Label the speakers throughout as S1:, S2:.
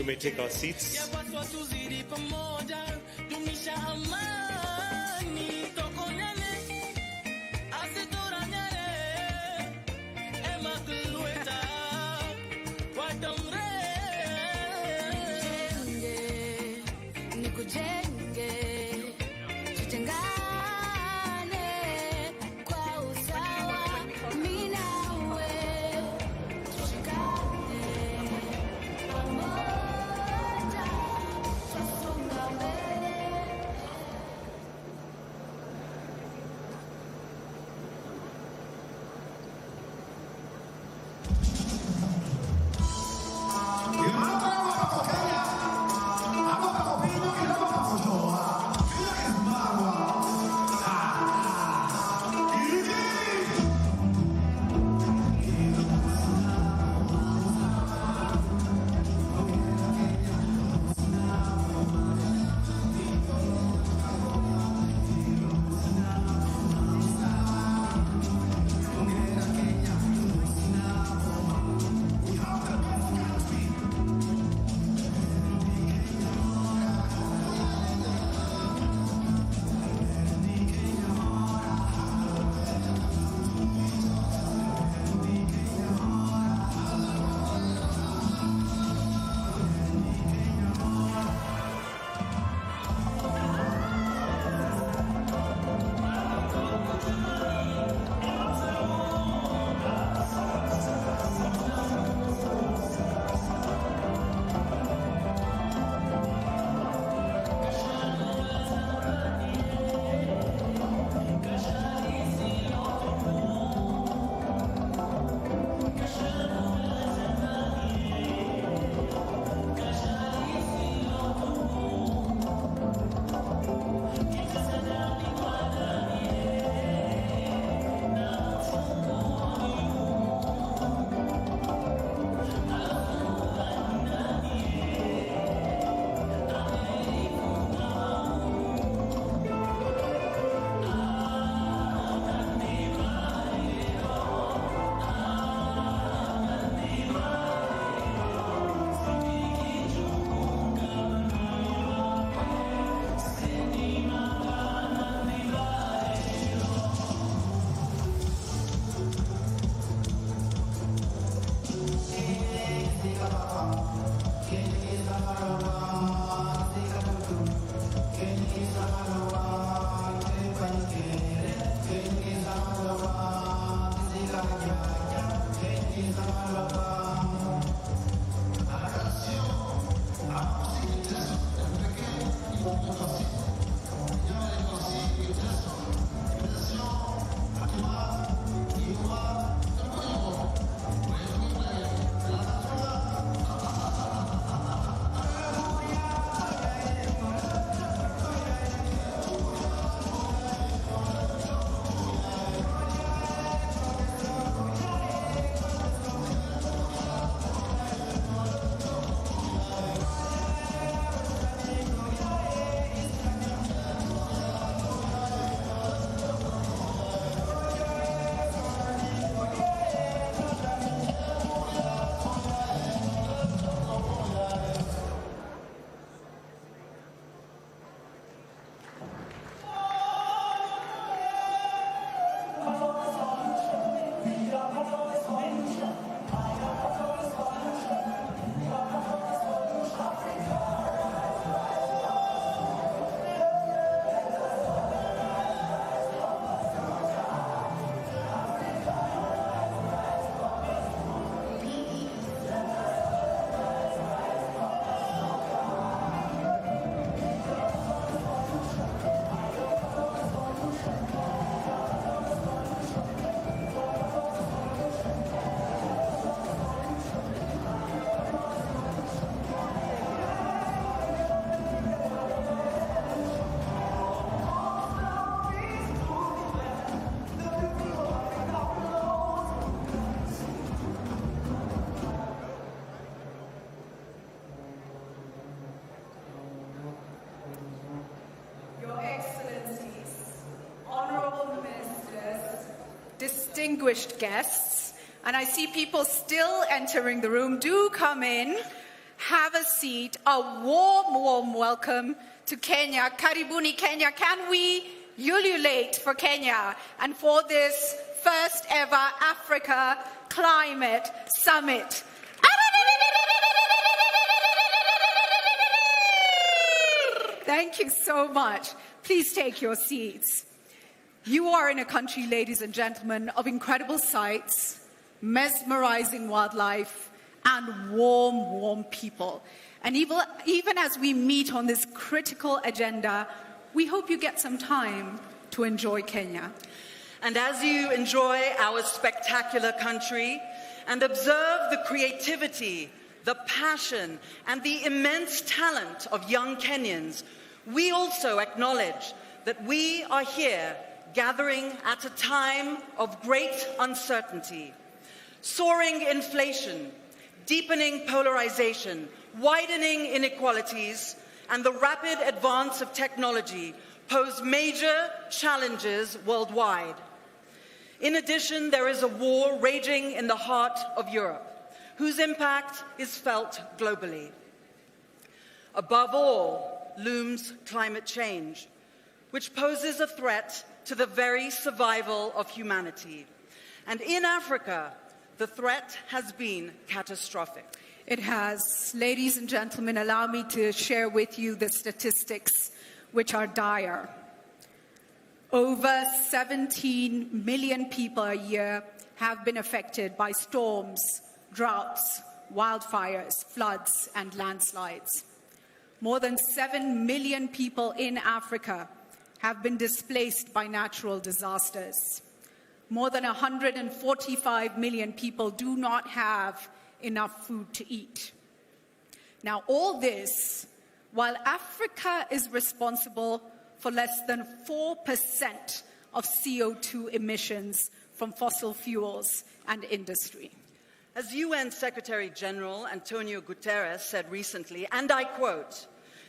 S1: We may take our seats.
S2: distinguished guests, and I see people still entering the room. Do come in, have a seat. A warm, warm welcome to Kenya. Karibuni, Kenya. Can we ululate for Kenya and for this first ever Africa Climate Summit? Thank you so much. Please take your seats. You are in a country, ladies and gentlemen, of incredible sights, mesmerizing wildlife, and warm, warm people. And even as we meet on this critical agenda, we hope you get some time to enjoy Kenya.
S3: And as you enjoy our spectacular country and observe the creativity, the passion, and the immense talent of young Kenyans, we also acknowledge that we are here gathering at a time of great uncertainty. Soaring inflation, deepening polarization, widening inequalities, and the rapid advance of technology pose major challenges worldwide. In addition, there is a war raging in the heart of Europe, whose impact is felt globally. Above all looms climate change, which poses a threat to the very survival of humanity. And in Africa, the threat has been catastrophic.
S2: It has. Ladies and gentlemen, allow me to share with you the statistics, which are dire. Over 17 million people a year have been affected by storms, droughts, wildfires, floods, and landslides. More than 7 million people in Africa have been displaced by natural disasters. More than 145 million people do not have enough food to eat. Now, all this, while Africa is responsible for less than 4% of CO2 emissions from fossil fuels and industry.
S3: As UN Secretary General Antonio Guterres said recently, and I quote,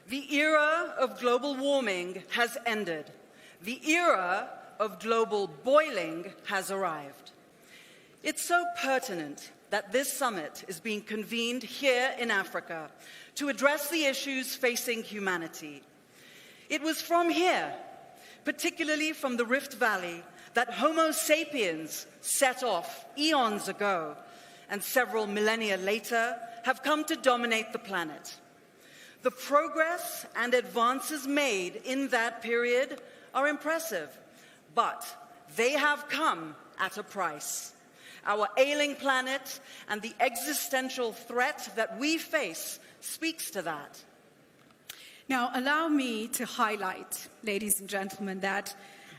S3: "The era of global warming has ended. The era of global boiling has arrived." It's so pertinent that this summit is being convened here in Africa to address the issues facing humanity. It was from here, particularly from the Rift Valley, that Homo sapiens set off eons ago, and several millennia later have come to dominate the planet. The progress and advances made in that period are impressive, but they have come at a price. Our ailing planet and the existential threat that we face speaks to that.
S2: Now, allow me to highlight, ladies and gentlemen, that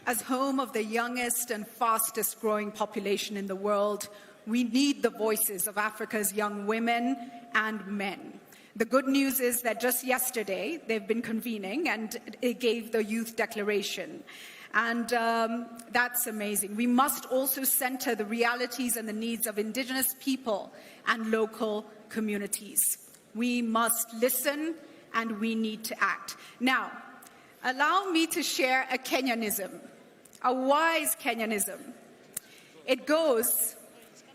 S2: as home of the youngest and fastest growing population in the world, we need the voices of Africa's young women and men. The good news is that just yesterday they've been convening and it gave the Youth Declaration. And that's amazing. We must also center the realities and the needs of Indigenous people and local communities. We must listen and we need to act. Now, allow me to share a Kenyanism, a wise Kenyanism. It goes,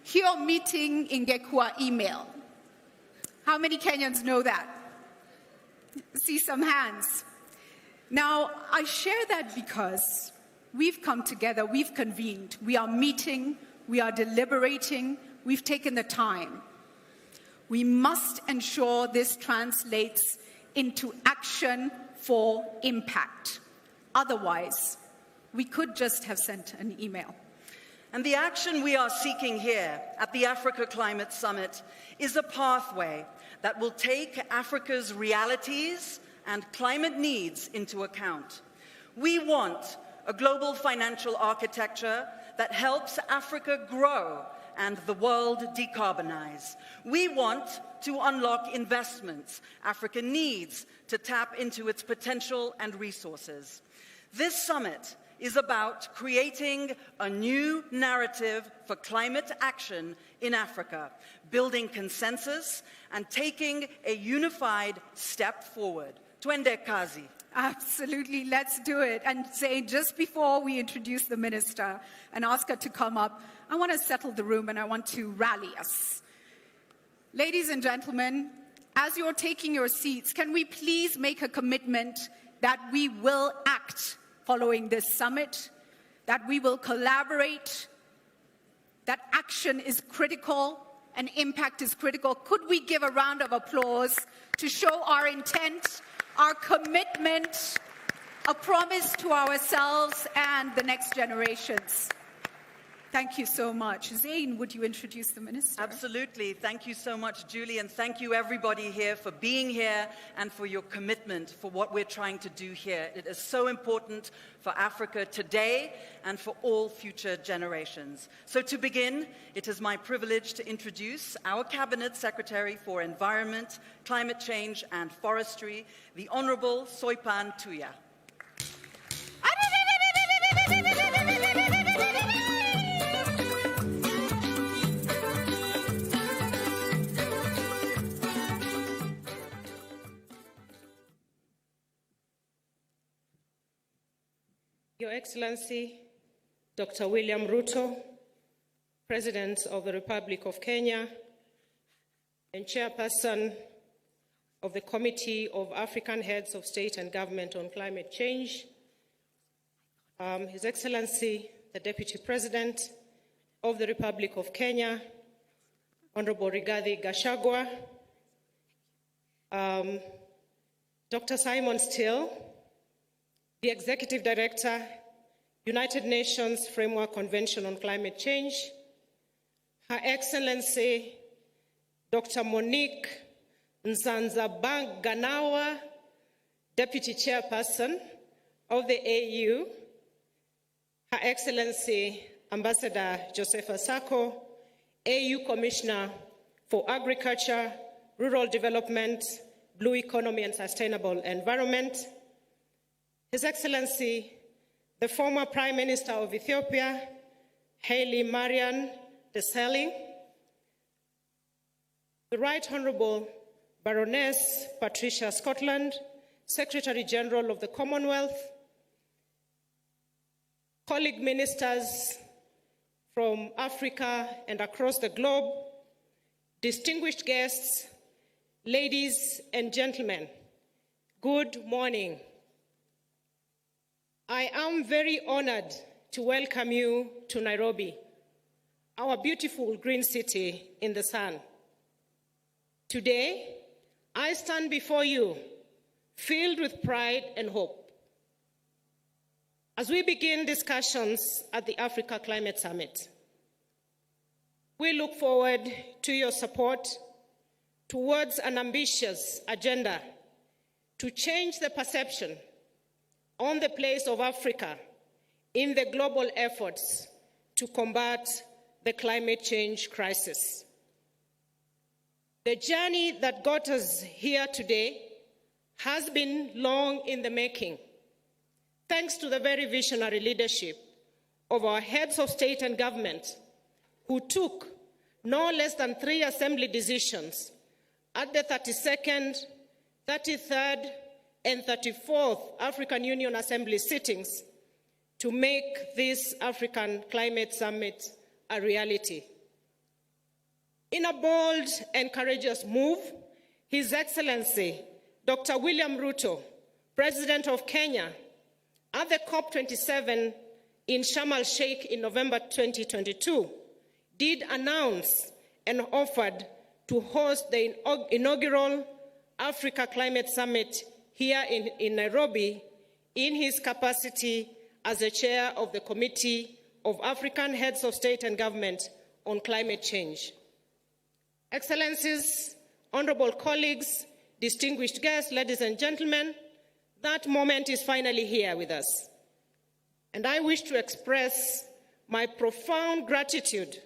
S2: "Hiyo meeting ingekuwa email." How many Kenyans know that? See some hands. Now, I share that because we've come together, we've convened, we are meeting, we are deliberating, we've taken the time. We must ensure this translates into action for impact. Otherwise, we could just have sent an email.
S3: And the action we are seeking here at the Africa Climate Summit is a pathway that will take Africa's realities and climate needs into account. We want a global financial architecture that helps Africa grow and the world decarbonize. We want to unlock investments Africa needs to tap into its potential and resources. This summit is about creating a new narrative for climate action in Africa, building consensus and taking a unified step forward Twende kazi.
S2: Absolutely, let's do it. And say, just before we introduce the minister and ask her to come up, I want to settle the room and I want to rally us. Ladies and gentlemen, as you're taking your seats, can we please make a commitment that we will act following this summit, that we will collaborate, that action is critical and impact is critical? Could we give a round of applause to show our intent, our commitment, a promise to ourselves and the next generations? Thank you so much. Zain, would you introduce the minister?
S3: Absolutely. Thank you so much, Julie, and thank you everybody here for being here and for your commitment for what we're trying to do here. It is so important for Africa today and for all future generations. So to begin, it is my privilege to introduce our Cabinet Secretary for Environment, Climate Change and Forestry, the Honorable Soipan Tuya.
S4: Your Excellency, Dr. William Ruto, President of the Republic of Kenya and Chairperson of the Committee of African Heads of State and Government on Climate Change, His Excellency, the Deputy President of the Republic of Kenya, Honorable Rigathi Gachagua, Dr. Simon Still, the Executive Director, United Nations Framework Convention on Climate Change, Her Excellency, Dr. Monique Nzanza-Ganawa, Deputy Chairperson of the AU, Her Excellency, Ambassador Josepha Sako, AU Commissioner for Agriculture, Rural Development, Blue Economy and Sustainable Environment, His Excellency, the former Prime Minister of Ethiopia, Haile Mariam Desalegn, the Right Honourable Baroness Patricia Scotland, Secretary General of the Commonwealth, colleague ministers from Africa and across the globe, distinguished guests, ladies and gentlemen, good morning. I am very honored to welcome you to Nairobi, our beautiful green city in the sun. Today, I stand before you filled with pride and hope. As we begin discussions at the Africa Climate Summit, we look forward to your support towards an ambitious agenda to change the perception on the place of Africa in the global efforts to combat the climate change crisis. The journey that got us here today has been long in the making, thanks to the very visionary leadership of our heads of state and government, who took no less than 3 assembly decisions at the 32nd, 33rd, and 34th African Union Assembly sittings to make this African Climate Summit a reality. In a bold and courageous move, His Excellency, Dr. William Ruto, President of Kenya, at the COP27 in Sharm el-Sheikh in November 2022, did announce and offered to host the inaugural Africa Climate Summit here in Nairobi in his capacity as the chair of the Committee of African Heads of State and Government on Climate Change. Excellencies, honorable colleagues, distinguished guests, ladies and gentlemen, that moment is finally here with us. And I wish to express my profound gratitude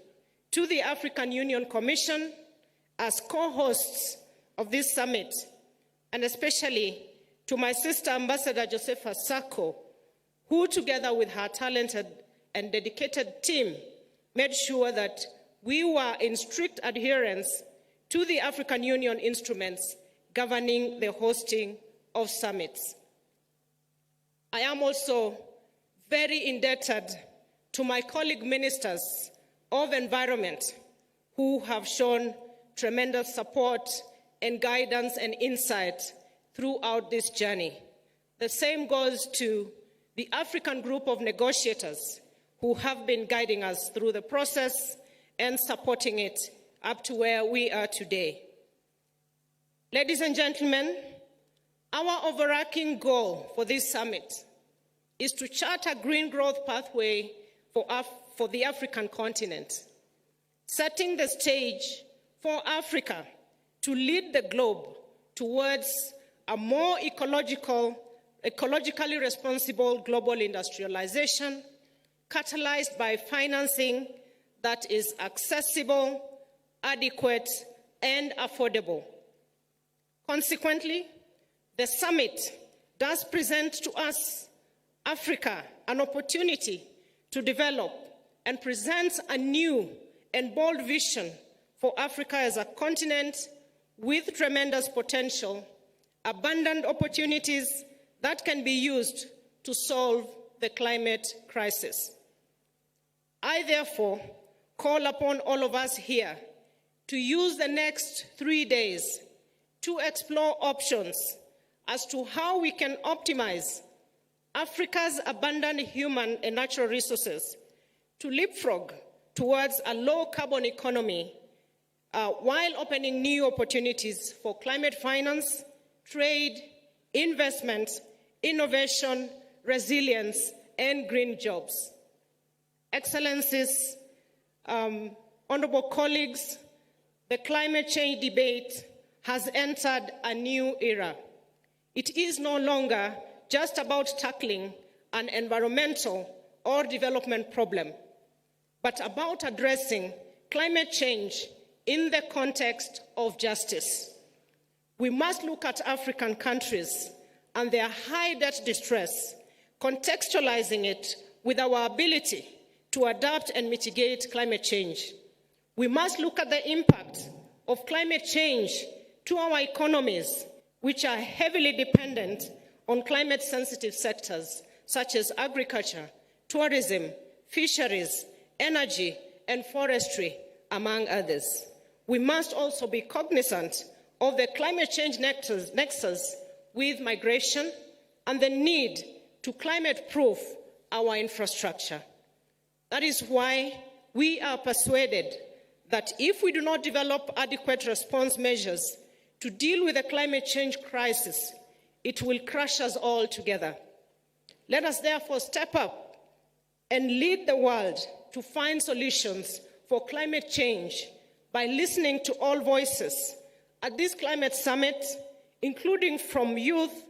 S4: to the African Union Commission as co-hosts of this summit, and especially to my sister Ambassador Josepha Sako, who together with her talented and dedicated team made sure that we were in strict adherence to the African Union instruments governing the hosting of summits. I am also very indebted to my colleague ministers of environment who have shown tremendous support and guidance and insight throughout this journey. The same goes to the African group of negotiators who have been guiding us through the process and supporting it up to where we are today. Ladies and gentlemen, our overarching goal for this summit is to chart a green growth pathway for the African continent, setting the stage for Africa to lead the globe towards a more ecologically responsible global industrialization, catalyzed by financing that is accessible, adequate, and affordable. Consequently, the summit does present to us, Africa, an opportunity to develop and present a new and bold vision for Africa as a continent with tremendous potential, abundant opportunities that can be used to solve the climate crisis. I therefore call upon all of us here to use the next 3 days to explore options as to how we can optimize Africa's abundant human and natural resources to leapfrog towards a low-carbon economy while opening new opportunities for climate finance, trade, investment, innovation, resilience, and green jobs. Excellencies, honorable colleagues, the climate change debate has entered a new era. It is no longer just about tackling an environmental or development problem, but about addressing climate change in the context of justice. We must look at African countries and their high debt distress, contextualizing it with our ability to adapt and mitigate climate change. We must look at the impact of climate change to our economies, which are heavily dependent on climate-sensitive sectors such as agriculture, tourism, fisheries, energy, and forestry, among others. We must also be cognizant of the climate change nexus with migration and the need to climate-proof our infrastructure. That is why we are persuaded that if we do not develop adequate response measures to deal with the climate change crisis, it will crush us all together. Let us therefore step up and lead the world to find solutions for climate change by listening to all voices at this climate summit, including from youth,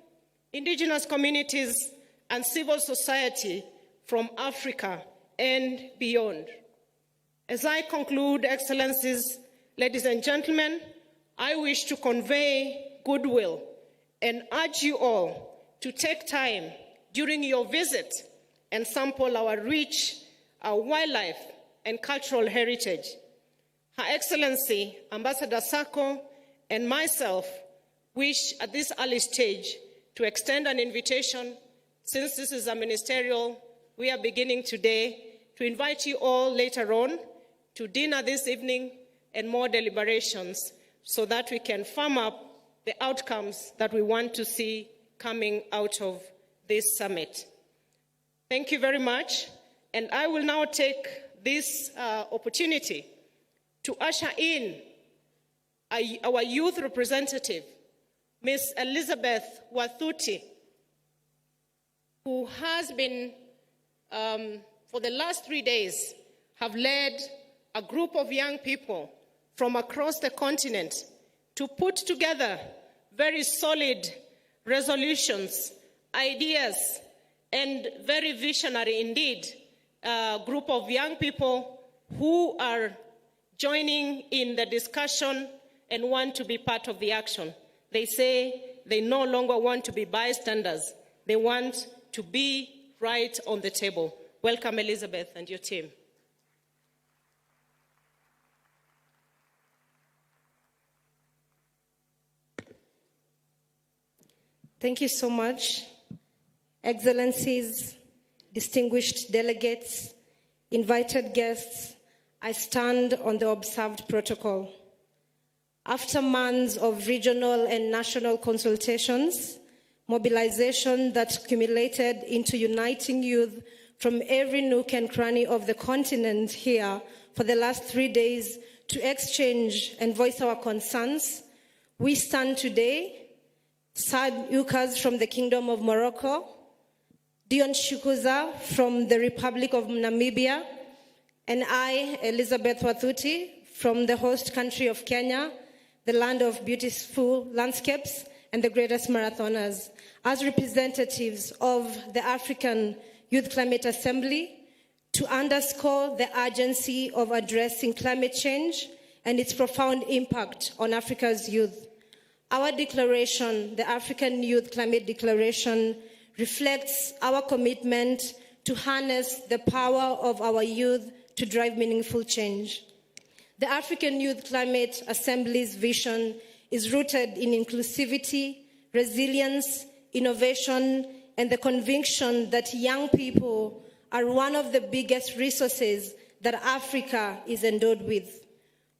S4: indigenous communities, and civil society from Africa and beyond. As I conclude, Excellencies, ladies and gentlemen, I wish to convey goodwill and urge you all to take time during your visit and sample our rich wildlife and cultural heritage. Her Excellency, Ambassador Sako, and myself wish at this early stage to extend an invitation, since this is a ministerial, we are beginning today, to invite you all later on to dinner this evening and more deliberations so that we can firm up the outcomes that we want to see coming out of this summit. Thank you very much, and I will now take this opportunity to usher in our youth representative, Ms. Elizabeth Wathuti, who has been, for the last 3 days, have led a group of young people from across the continent to put together very solid resolutions, ideas, and very visionary indeed group of young people who are joining in the discussion and want to be part of the action. They say they no longer want to be bystanders. They want to be right on the table. Welcome, Elizabeth, and your team. Thank you so much. Excellencies, distinguished delegates, invited guests, I stand on the observed protocol. After months of regional and national consultations, mobilization that accumulated into uniting youth from every nook and cranny of the continent here for the last 3 days to exchange and voice our concerns, we stand today, Saad Ukas from the Kingdom of Morocco, Dion Shukuza from the Republic of Namibia, and I, Elizabeth Wathuti, from the host country of Kenya, the land of beautiful landscapes and the greatest marathoners, as representatives of the African Youth Climate Assembly, to underscore the urgency of addressing climate change and its profound impact on Africa's youth. Our declaration, the African Youth Climate Declaration, reflects our commitment to harness the power of our youth to drive meaningful change. The African Youth Climate Assembly's vision is rooted in inclusivity, resilience, innovation, and the conviction that young people are one of the biggest resources that Africa is endowed with.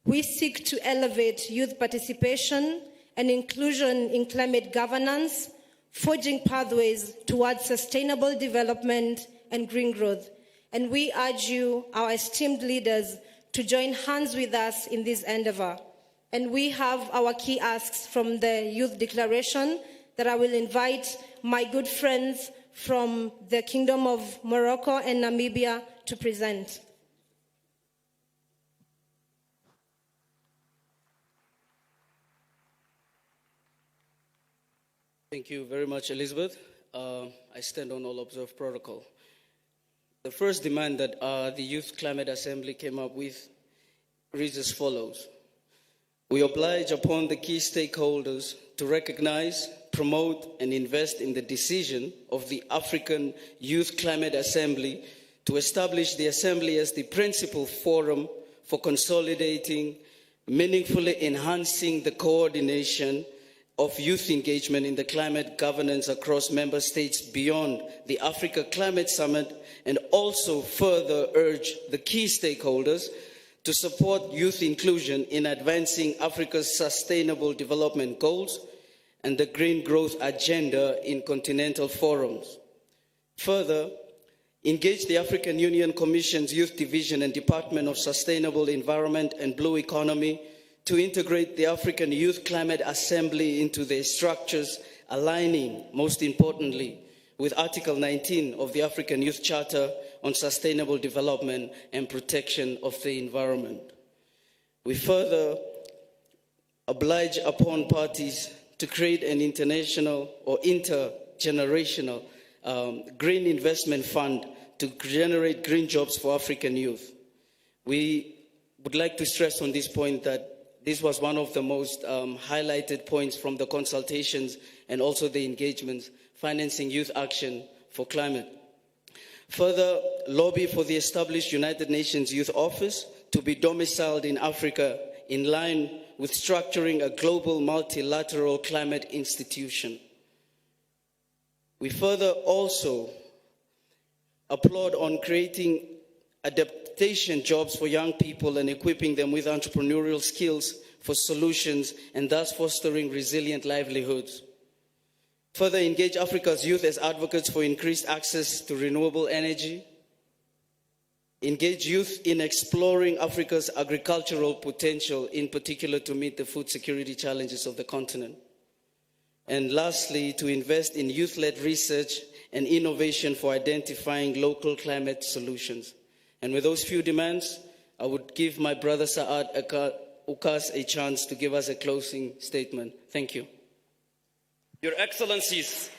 S4: We seek to elevate youth participation and inclusion in climate governance, forging pathways towards sustainable development and green growth. And we urge you, our esteemed leaders, to join hands with us in this endeavor. And we have our key asks from the Youth Declaration that I will invite my good friends from the Kingdom of Morocco and Namibia to present.
S5: Thank you very much, Elizabeth. I stand on all observed protocol. The first demand that the Youth Climate Assembly came up with reads as follows. We oblige upon the key stakeholders to recognize, promote, and invest in the decision of the African Youth Climate Assembly to establish the Assembly as the principal forum for consolidating, meaningfully enhancing the coordination of youth engagement in the climate governance across member states beyond the Africa Climate Summit, and also further urge the key stakeholders to support youth inclusion in advancing Africa's sustainable development goals and the green growth agenda in continental forums. Further, engage the African Union Commission's Youth Division and Department of Sustainable Environment and Blue Economy to integrate the African Youth Climate Assembly into their structures, aligning, most importantly, with Article 19 of the African Youth Charter on Sustainable Development and Protection of the Environment. We further oblige upon parties to create an international or intergenerational green investment fund to generate green jobs for African youth. We would like to stress on this point that this was one of the most highlighted points from the consultations and also the engagements, financing youth action for climate. Further, lobby for the established United Nations Youth Office to be domiciled in Africa in line with structuring a global multilateral climate institution. We further also applaud on creating adaptation jobs for young people and equipping them with entrepreneurial skills for solutions and thus fostering resilient livelihoods. Further, engage Africa's youth as advocates for increased access to renewable energy. Engage youth in exploring Africa's agricultural potential, in particular to meet the food security challenges of the continent. And lastly, to invest in youth-led research and innovation for identifying local climate solutions. And with those few demands, I would give my brother Saad Ukas a chance to give us a closing statement. Thank you.
S6: Your Excellencies,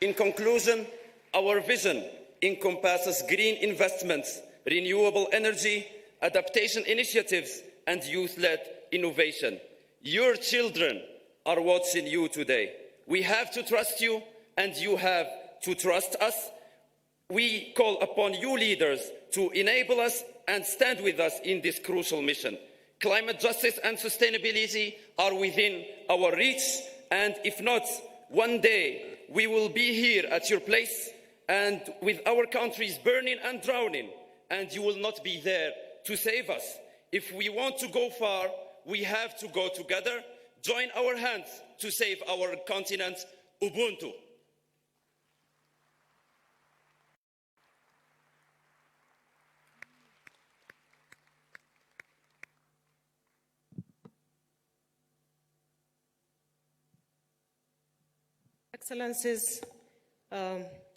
S6: in conclusion, our vision encompasses green investments, renewable energy, adaptation initiatives, and youth-led innovation. Your children are watching you today. We have to trust you, and you have to trust us. We call upon you leaders to enable us and stand with us in this crucial mission. Climate justice and sustainability are within our reach, and if not, one day we will be here at your place and with our countries burning and drowning, and you will not be there to save us. If we want to go far, we have to go together, join our hands to save our continent. Ubuntu.
S4: Excellencies,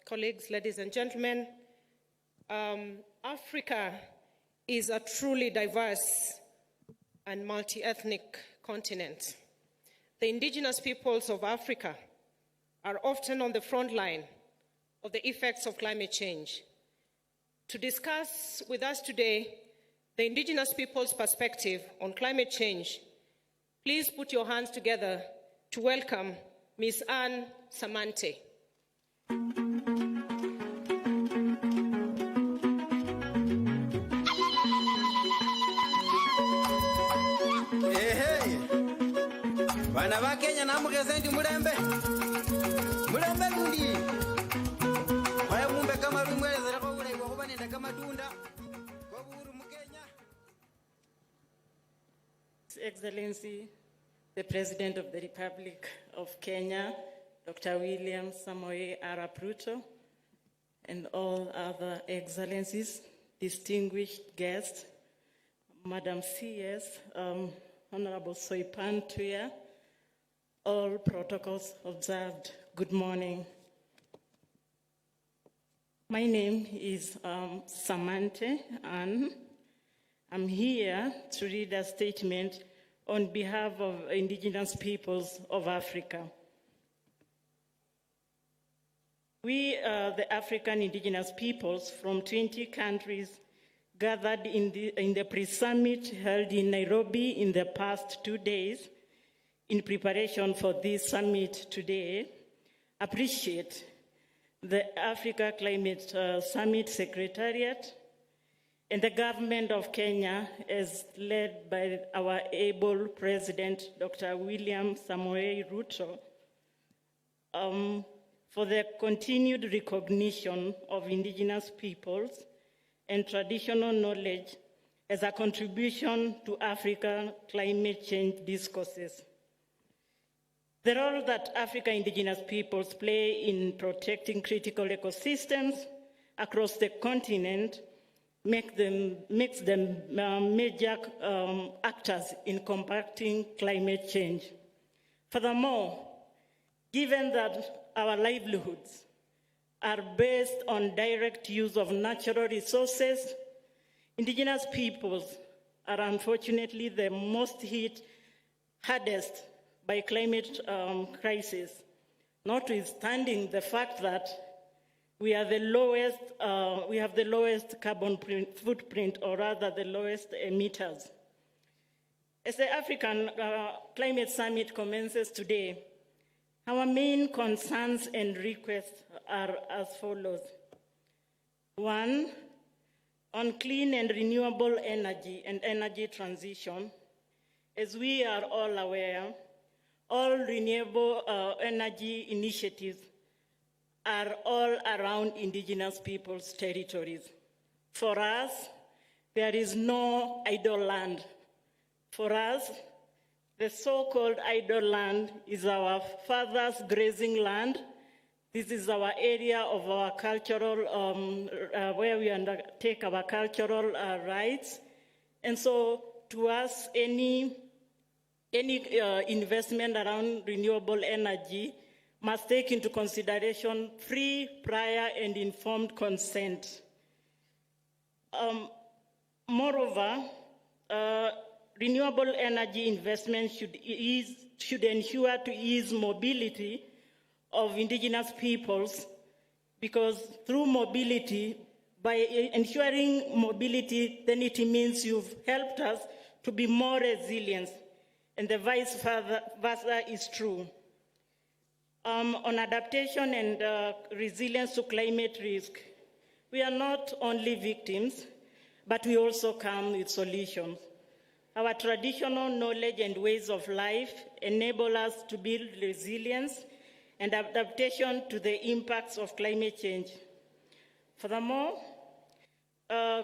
S4: colleagues, ladies and gentlemen, Africa is a truly diverse and multi-ethnic continent. The indigenous peoples of Africa are often on the front line of the effects of climate change. To discuss with us today the indigenous people's perspective on climate change, please put your hands together to welcome Ms. Anne Samante.
S7: Bana ba Kenya namugeze ndi mulembe lundi baya mumbe kama lumwelezera ko bulayi bwokuba nenda kamatunda kwa buhuru mu Kenya.
S8: His Excellency, the President of the Republic of Kenya, Dr. William Samoei Arap Ruto, and all other excellencies, distinguished guests, Madam CS, Honorable Soipan Tuya, all protocols observed. Good morning. My name is Samante, and I'm here to read a statement on behalf of indigenous peoples of Africa. We, the African indigenous peoples from 20 countries, gathered in the pre-summit held in Nairobi in the past 2 days in preparation for this summit today, appreciate the Africa Climate Summit Secretariat and the government of Kenya, as led by our able President, Dr. William Samoei Ruto, for the continued recognition of indigenous peoples and traditional knowledge as a contribution to African climate change discourses. The role that African indigenous peoples play in protecting critical ecosystems across the continent makes them major actors in combating climate change. Furthermore, given that our livelihoods are based on direct use of natural resources, indigenous peoples are unfortunately the most hit hardest by climate crisis, notwithstanding the fact that we have the lowest carbon footprint, or rather the lowest emitters. As the African Climate Summit commences today, our main concerns and requests are as follows. 1, on clean and renewable energy and energy transition. As we are all aware, all renewable energy initiatives are all around indigenous peoples' territories. For us, there is no idle land. For us, the so-called idle land is our fathers' grazing land. This is our area of our cultural, where we undertake our cultural rights. And so to us, any investment around renewable energy must take into consideration free, prior, and informed consent. Moreover, renewable energy investment should ensure to ease mobility of indigenous peoples, because through mobility, by ensuring mobility, then it means you've helped us to be more resilient, and the vice versa is true. On adaptation and resilience to climate risk, we are not only victims, but we also come with solutions. Our traditional knowledge and ways of life enable us to build resilience and adaptation to the impacts of climate change. Furthermore,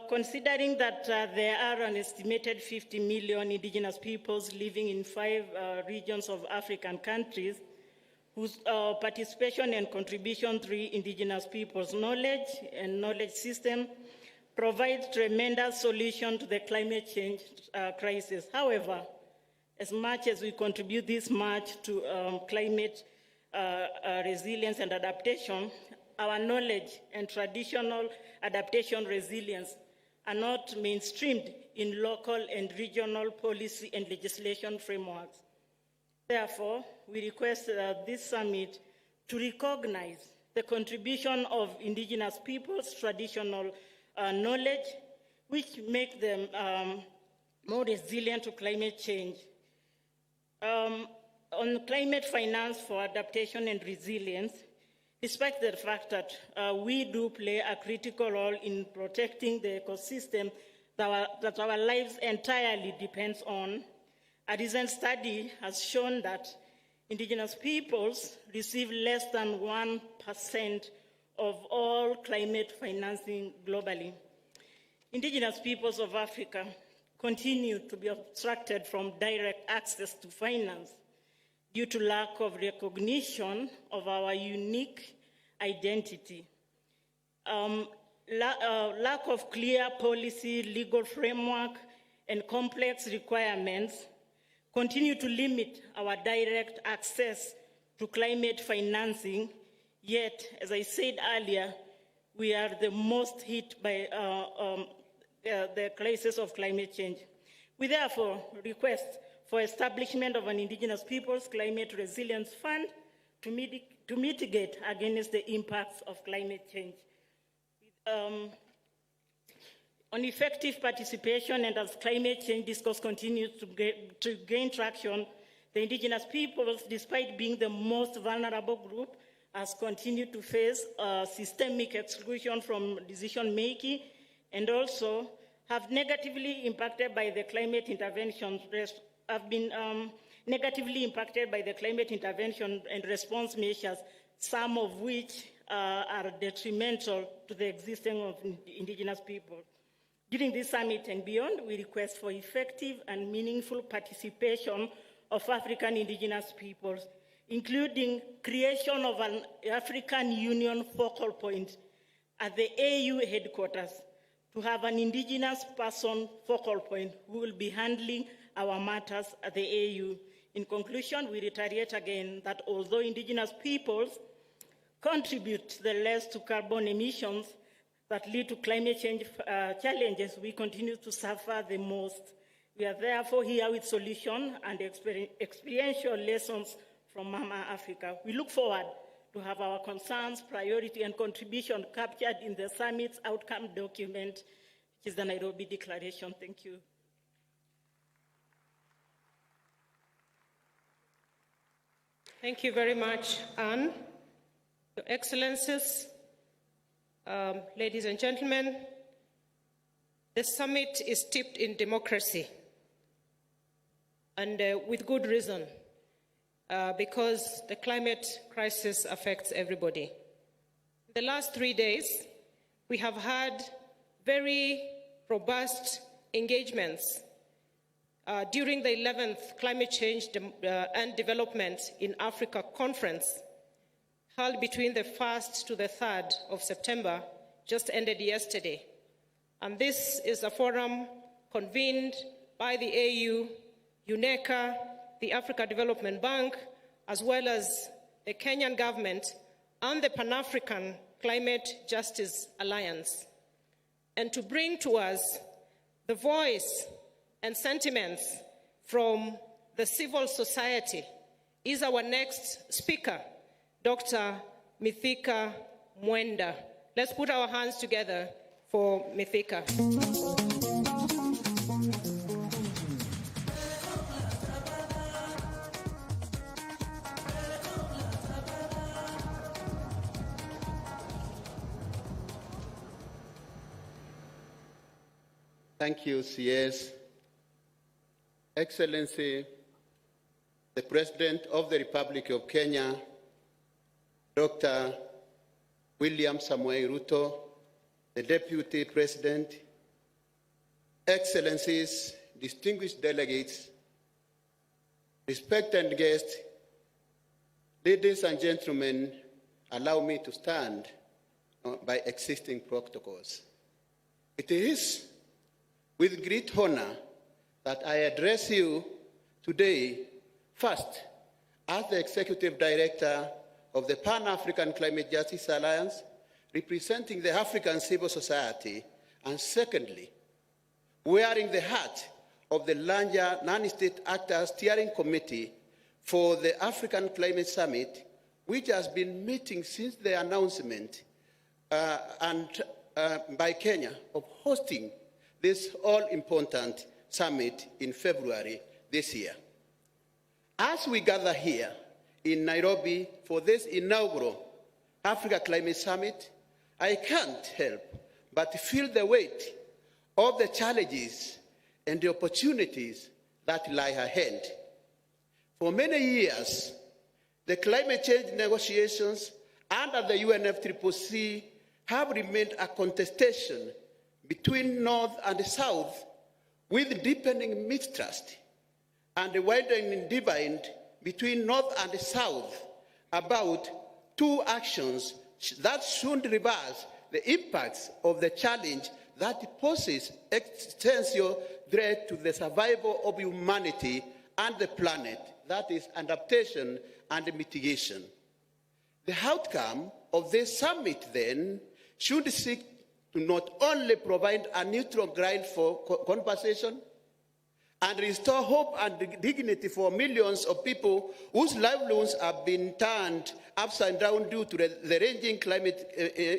S8: considering that there are an estimated 50 million indigenous peoples living in 5 regions of African countries, whose participation and contribution through indigenous peoples' knowledge and knowledge system provides tremendous solution to the climate change crisis. However, as much as we contribute this much to climate resilience and adaptation, our knowledge and traditional adaptation resilience are not mainstreamed in local and regional policy and legislation frameworks. Therefore, we request this summit to recognize the contribution of indigenous peoples' traditional knowledge, which make them more resilient to climate change. On climate finance for adaptation and resilience, despite the fact that we do play a critical role in protecting the ecosystem that our lives entirely depends on, a recent study has shown that indigenous peoples receive less than 1% of all climate financing globally. Indigenous peoples of Africa continue to be obstructed from direct access to finance due to lack of recognition of our unique identity. Lack of clear policy, legal framework, and complex requirements continue to limit our direct access to climate financing, yet, as I said earlier, we are the most hit by the crisis of climate change. We therefore request for establishment of an Indigenous Peoples Climate Resilience Fund to mitigate against the impacts of climate change. On effective participation, and as climate change discourse continues to gain traction, the indigenous peoples, despite being the most vulnerable group, has continued to face systemic exclusion from decision-making, and also have negatively impacted by the climate intervention, negatively impacted by the climate intervention and response measures, some of which are detrimental to the existence of indigenous people. During this summit and beyond, we request for effective and meaningful participation of African indigenous peoples, including creation of an African Union focal point at the AU headquarters to have an indigenous person focal point who will be handling our matters at the AU. In conclusion, we reiterate again that although indigenous peoples contribute the less to carbon emissions that lead to climate change challenges, we continue to suffer the most. We are therefore here with solutions and experiential lessons from Mama Africa. We look forward to have our concerns, priority, and contribution captured in the summit's outcome document, which is the Nairobi Declaration. Thank you.
S4: Thank you very much, Anne. Your Excellencies, ladies and gentlemen, the summit is steeped in democracy, and with good reason, because the climate crisis affects everybody. In the last 3 days, we have had very robust engagements during the 11th Climate Change and Development in Africa Conference, held between the 1st to the 3rd of September, just ended yesterday. And this is a forum convened by the AU, UNECA, the Africa Development Bank, as well as the Kenyan government and the Pan-African Climate Justice Alliance, and to bring to us the voice and sentiments from the civil society is our next speaker, Dr. Mithika Mwenda. Let's put our hands together for Mithika.
S9: Thank you, CS. Excellency, the President of the Republic of Kenya, Dr. William Samoei Ruto, the Deputy President, Excellencies, distinguished delegates, respected guests, ladies and gentlemen, allow me to stand by existing protocols. It is with great honor that I address you today, first, as the Executive Director of the Pan-African Climate Justice Alliance, representing the African civil society, and secondly, wearing the hat of the larger non-state actors steering committee for the African Climate Summit, which has been meeting since the announcement by Kenya of hosting this all-important summit in February this year. As we gather here in Nairobi for this inaugural Africa Climate Summit, I can't help but feel the weight of the challenges and the opportunities that lie ahead. For many years, the climate change negotiations under the UNFCCC have remained a contestation between North and South, with deepening mistrust and a widening divide between North and South about two actions that should reverse the impacts of the challenge that poses existential threat to the survival of humanity and the planet, that is, adaptation and mitigation. The outcome of this summit, then, should seek to not only provide a neutral ground for conversation and restore hope and dignity for millions of people whose livelihoods have been turned upside down due to the ranging climate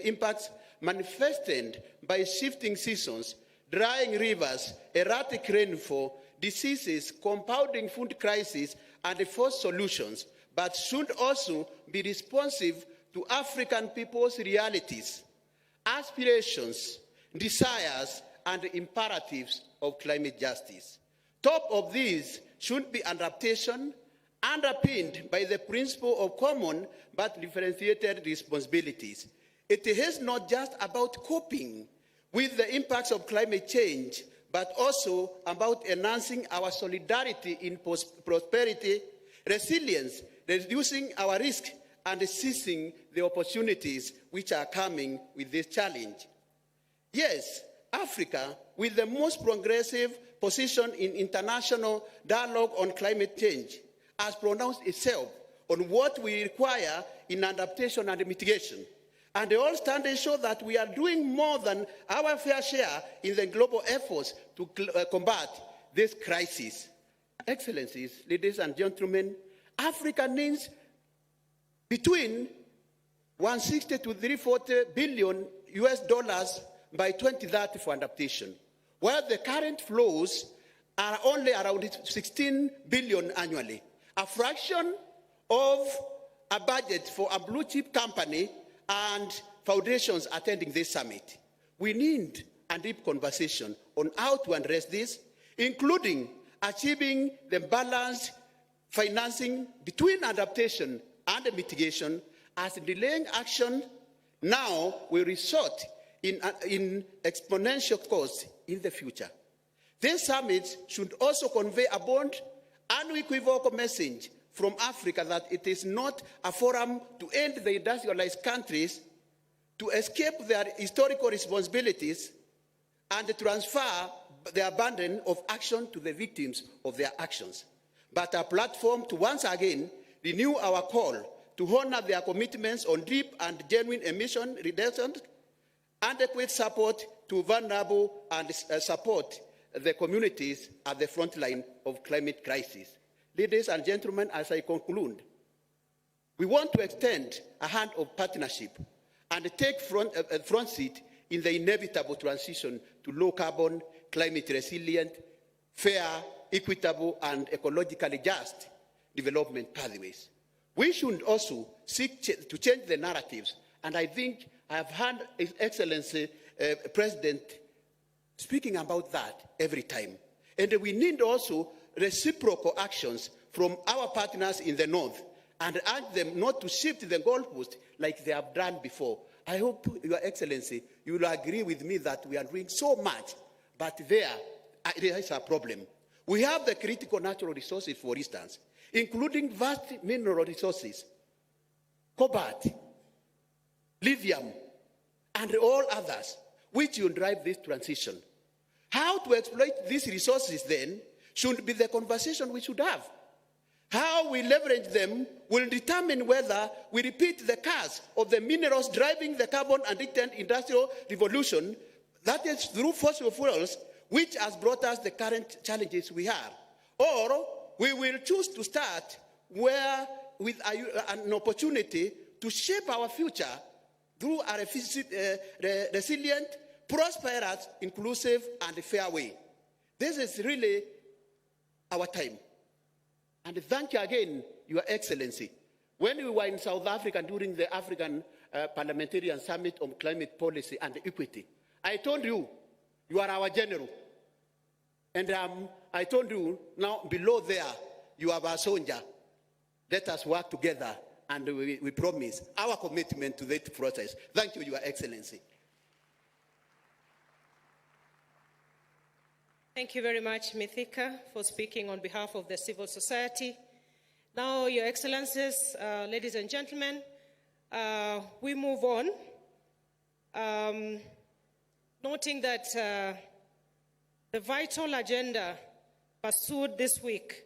S9: impacts manifested by shifting seasons, drying rivers, erratic rainfall, diseases, compounding food crisis, and forced solutions, but should also be responsive to African people's realities, aspirations, desires, and imperatives of climate justice. Top of these should be adaptation, underpinned by the principle of common but differentiated responsibilities. It is not just about coping with the impacts of climate change, but also about enhancing our solidarity in prosperity, resilience, reducing our risk, and seizing the opportunities which are coming with this challenge. Yes, Africa, with the most progressive position in international dialogue on climate change, has pronounced itself on what we require in adaptation and mitigation. And all standards show that we are doing more than our fair share in the global efforts to combat this crisis. Excellencies, ladies and gentlemen, Africa needs between 160 to 340 billion US dollars by 2030 for adaptation, while the current flows are only around 16 billion annually, a fraction of a budget for a blue chip company and foundations attending this summit. We need a deep conversation on how to address this, including achieving the balanced financing between adaptation and mitigation, as delaying action now will result in exponential costs in the future. This summit should also convey a bold, unequivocal message from Africa that it is not a forum to end the industrialized countries, to escape their historical responsibilities, and transfer their burden of action to the victims of their actions, but a platform to once again renew our call to honor their commitments on deep and genuine emission reduction, adequate support to vulnerable, and support the communities at the front line of climate crisis. Ladies and gentlemen, as I conclude, we want to extend a hand of partnership and take front seat in the inevitable transition to low-carbon, climate-resilient, fair, equitable, and ecologically just development pathways. We should also seek to change the narratives, and I think I have heard His Excellency President speaking about that every time. And we need also reciprocal actions from our partners in the North and urge them not to shift the goalpost like they have done before. I hope, Your Excellency, you will agree with me that we are doing so much, but there is a problem. We have the critical natural resources, for instance, including vast mineral resources, cobalt, lithium, and all others, which will drive this transition. How to exploit these resources, then, should be the conversation we should have. How we leverage them will determine whether we repeat the curse of the minerals driving the carbon addicted industrial revolution, that is through fossil fuels, which has brought us the current challenges we have. Or we will choose to start with an opportunity to shape our future through a resilient, prosperous, inclusive, and fair way. This is really our time. And thank you again, Your Excellency. When we were in South Africa during the African Parliamentarian Summit on Climate Policy and Equity, I told you, you are our general. And I told you, now below there, you are our soldier. Let us work together, and we promise our commitment to that process. Thank you, Your Excellency.
S4: Thank you very much, Mithika, for speaking on behalf of the civil society. Now, Your Excellencies, ladies and gentlemen, we move on, noting that the vital agenda pursued this week,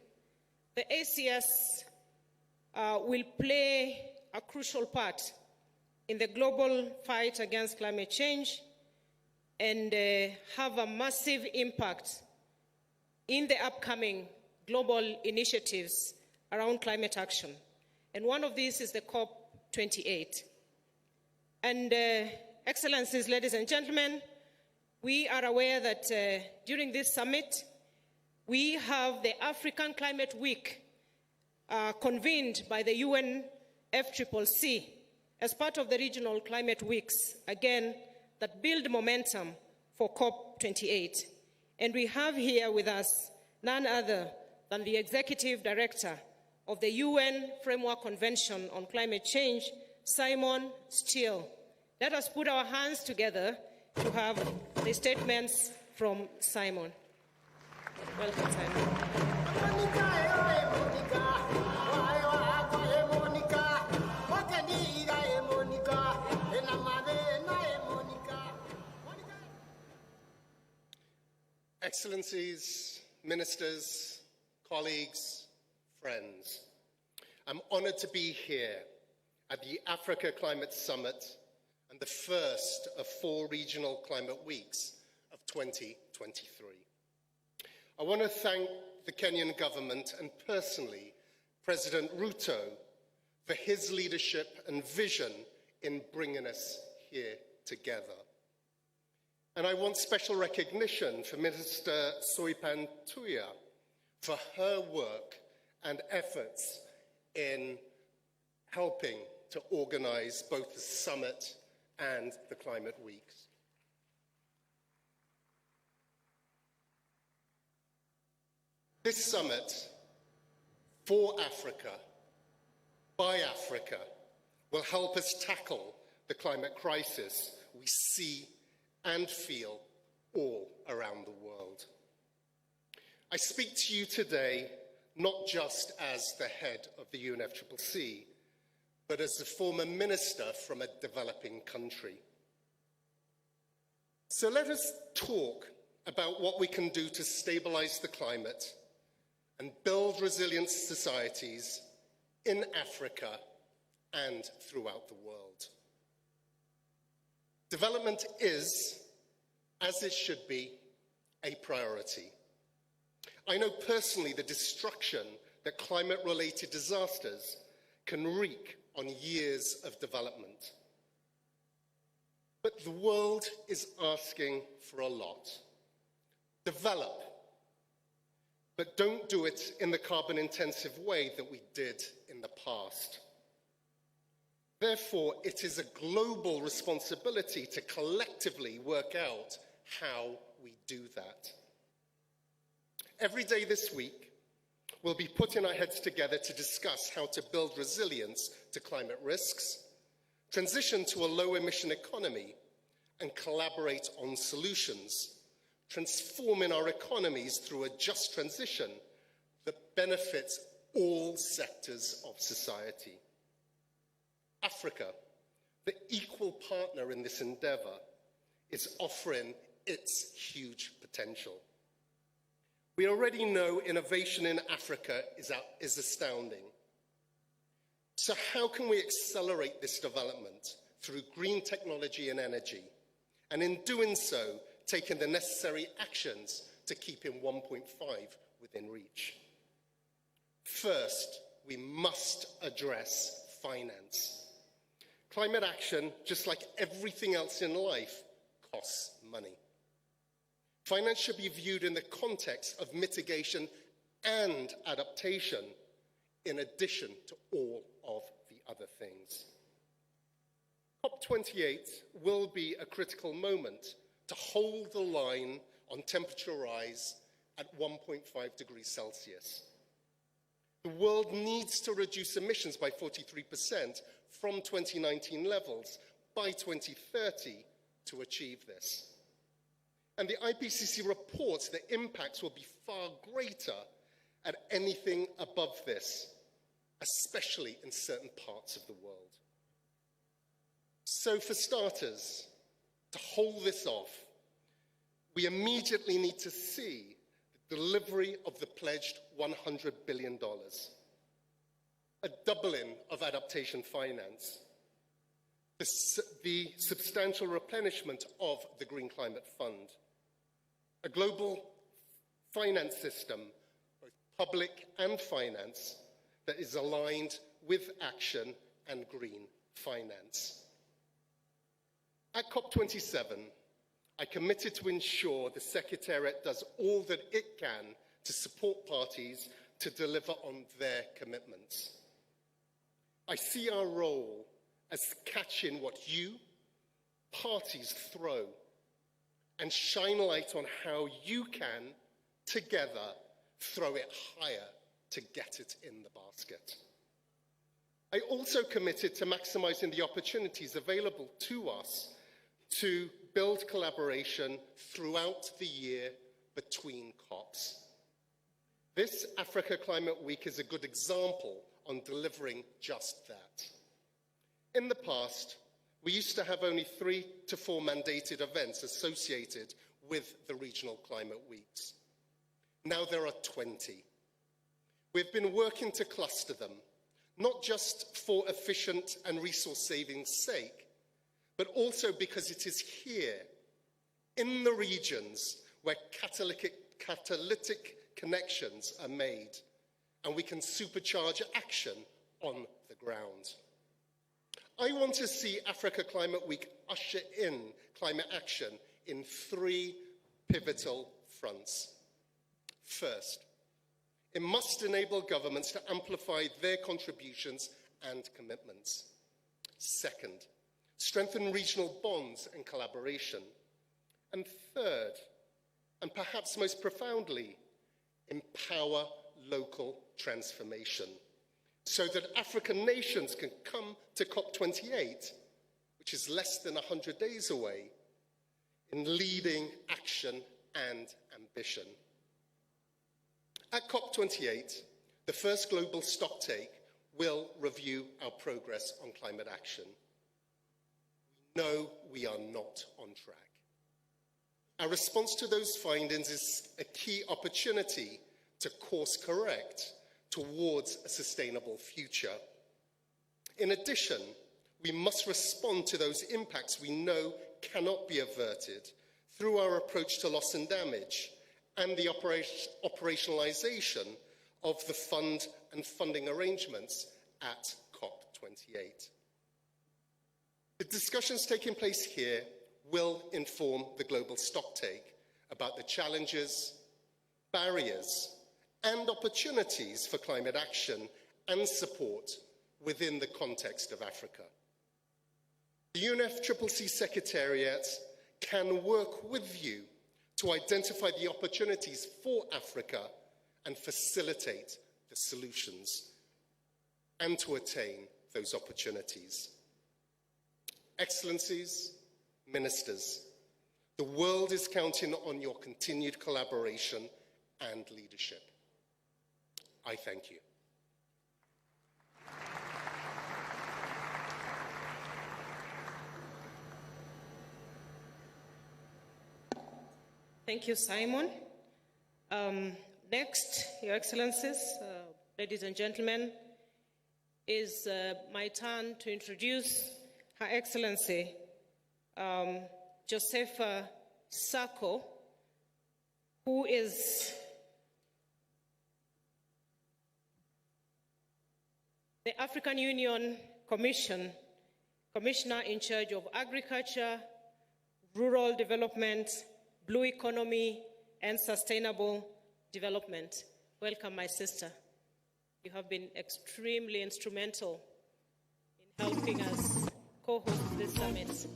S4: the ACS will play a crucial part in the global fight against climate change and have a massive impact in the upcoming global initiatives around climate action. And one of these is the COP28. And Excellencies, ladies and gentlemen, we are aware that during this summit, we have the African Climate Week convened by the UNFCCC as part of the regional climate weeks, again, that build momentum for COP28. And we have here with us none other than the Executive Director of the UN Framework Convention on Climate Change, Simon Stiell. Let us put our hands together to have the statements from Simon. Welcome, Simon.
S10: Excellencies, ministers, colleagues, friends, I'm honored to be here at the Africa Climate Summit and the first of 4 regional climate weeks of 2023. I want to thank the Kenyan government and personally President Ruto for his leadership and vision in bringing us here together. And I want special recognition for Minister Soipan Tuya for her work and efforts in helping to organize both the summit and the climate weeks. This summit for Africa, by Africa, will help us tackle the climate crisis we see and feel all around the world. I speak to you today not just as the head of the UNFCCC, but as the former minister from a developing country. So let us talk about what we can do to stabilize the climate and build resilient societies in Africa and throughout the world. Development is, as it should be, a priority. I know personally the destruction that climate-related disasters can wreak on years of development. But the world is asking for a lot. Develop, but don't do it in the carbon-intensive way that we did in the past. Therefore, it is a global responsibility to collectively work out how we do that. Every day this week, we'll be putting our heads together to discuss how to build resilience to climate risks, transition to a low-emission economy, and collaborate on solutions, transforming our economies through a just transition that benefits all sectors of society. Africa, the equal partner in this endeavour, is offering its huge potential. We already know innovation in Africa is astounding. So how can we accelerate this development through green technology and energy, and in doing so, taking the necessary actions to keep in 1.5 within reach? First, we must address finance. Climate action, just like everything else in life, costs money. Finance should be viewed in the context of mitigation and adaptation, in addition to all of the other things. COP28 will be a critical moment to hold the line on temperature rise at 1.5 degrees Celsius. The world needs to reduce emissions by 43% from 2019 levels by 2030 to achieve this. And the IPCC reports the impacts will be far greater at anything above this, especially in certain parts of the world. So for starters, to hold this off, we immediately need to see the delivery of the pledged $100 billion, a doubling of adaptation finance, the substantial replenishment of the Green Climate Fund, a global finance system, both public and finance, that is aligned with action and green finance. At COP27, I committed to ensure the Secretariat does all that it can to support parties to deliver on their commitments. I see our role as catching what you, parties, throw and shine light on how you can, together, throw it higher to get it in the basket. I also committed to maximising the opportunities available to us to build collaboration throughout the year between COPs. This Africa Climate Week is a good example on delivering just that. In the past, we used to have only 3 to 4 mandated events associated with the regional climate weeks. Now there are 20. We've been working to cluster them, not just for efficient and resource savings sake, but also because it is here, in the regions, where catalytic connections are made, and we can supercharge action on the ground. I want to see Africa Climate Week usher in climate action in 3 pivotal fronts. First, it must enable governments to amplify their contributions and commitments. Second, strengthen regional bonds and collaboration. And third, and perhaps most profoundly, empower local transformation so that African nations can come to COP28, which is less than 100 days away, in leading action and ambition. At COP28, the first global stocktake will review our progress on climate action. We know we are not on track. Our response to those findings is a key opportunity to course correct towards a sustainable future. In addition, we must respond to those impacts we know cannot be averted through our approach to loss and damage and the operationalization of the fund and funding arrangements at COP28. The discussions taking place here will inform the global stocktake about the challenges, barriers, and opportunities for climate action and support within the context of Africa. The UNFCCC Secretariat can work with you to identify the opportunities for Africa and facilitate the solutions, and to attain those opportunities. Excellencies, ministers, the world is counting on your continued collaboration and leadership. I thank you.
S4: Thank you, Simon. Next, Your Excellencies, ladies and gentlemen, is my turn to introduce Her Excellency Josepha Sako, who is the African Union Commissioner in charge of agriculture, rural development, blue economy, and sustainable development. Welcome, my sister. You have been extremely instrumental in helping us co-host this summit.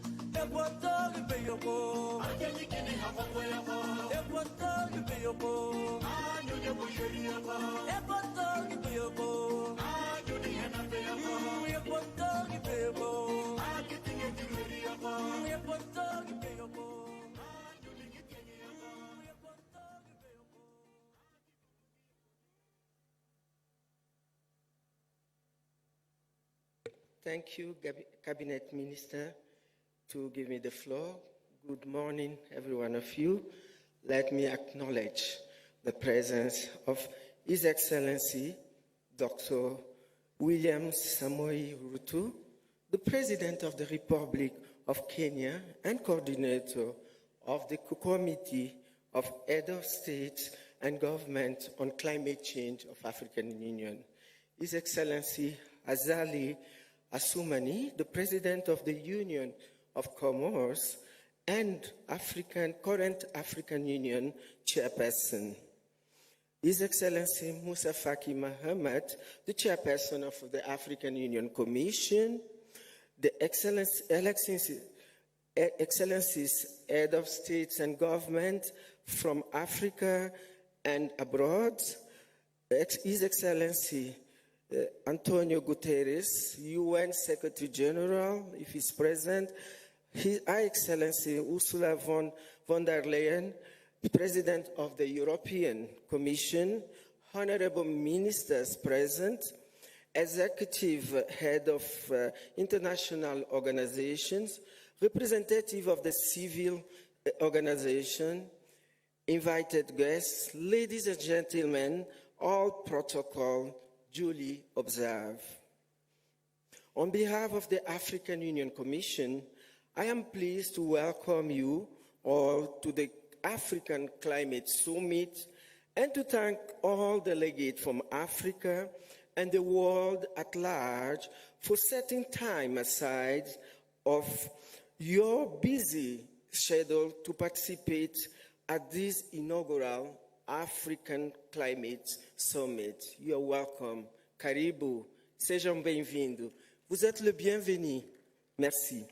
S11: Thank you, Cabinet Minister, to give me the floor. Good morning, every one of you. Let me acknowledge the presence of His Excellency, Dr. William Samoei Ruto, the President of the Republic of Kenya and coordinator of the Committee of Head of States and Government on Climate Change of African Union, His Excellency Azali Assoumani, the President of the Union of Comoros and current African Union Chairperson, His Excellency Musa Faki Mahamat, the Chairperson of the African Union Commission, the Excellencies Head of States and Government from Africa and abroad, His Excellency Antonio Guterres, UN Secretary General, if he's present, His Excellency Ursula von der Leyen, President of the European Commission, honorable ministers present, executive head of international organizations, representative of the civil organization, invited guests, ladies and gentlemen, all protocol duly observed. On behalf of the African Union Commission, I am pleased to welcome you all to the African Climate Summit and to thank all delegates from Africa and the world at large for setting time aside of your busy schedule to participate at this inaugural African Climate Summit. You are welcome. Karibu. Sejam bem-vindos. Vous êtes le bienvenu. Merci.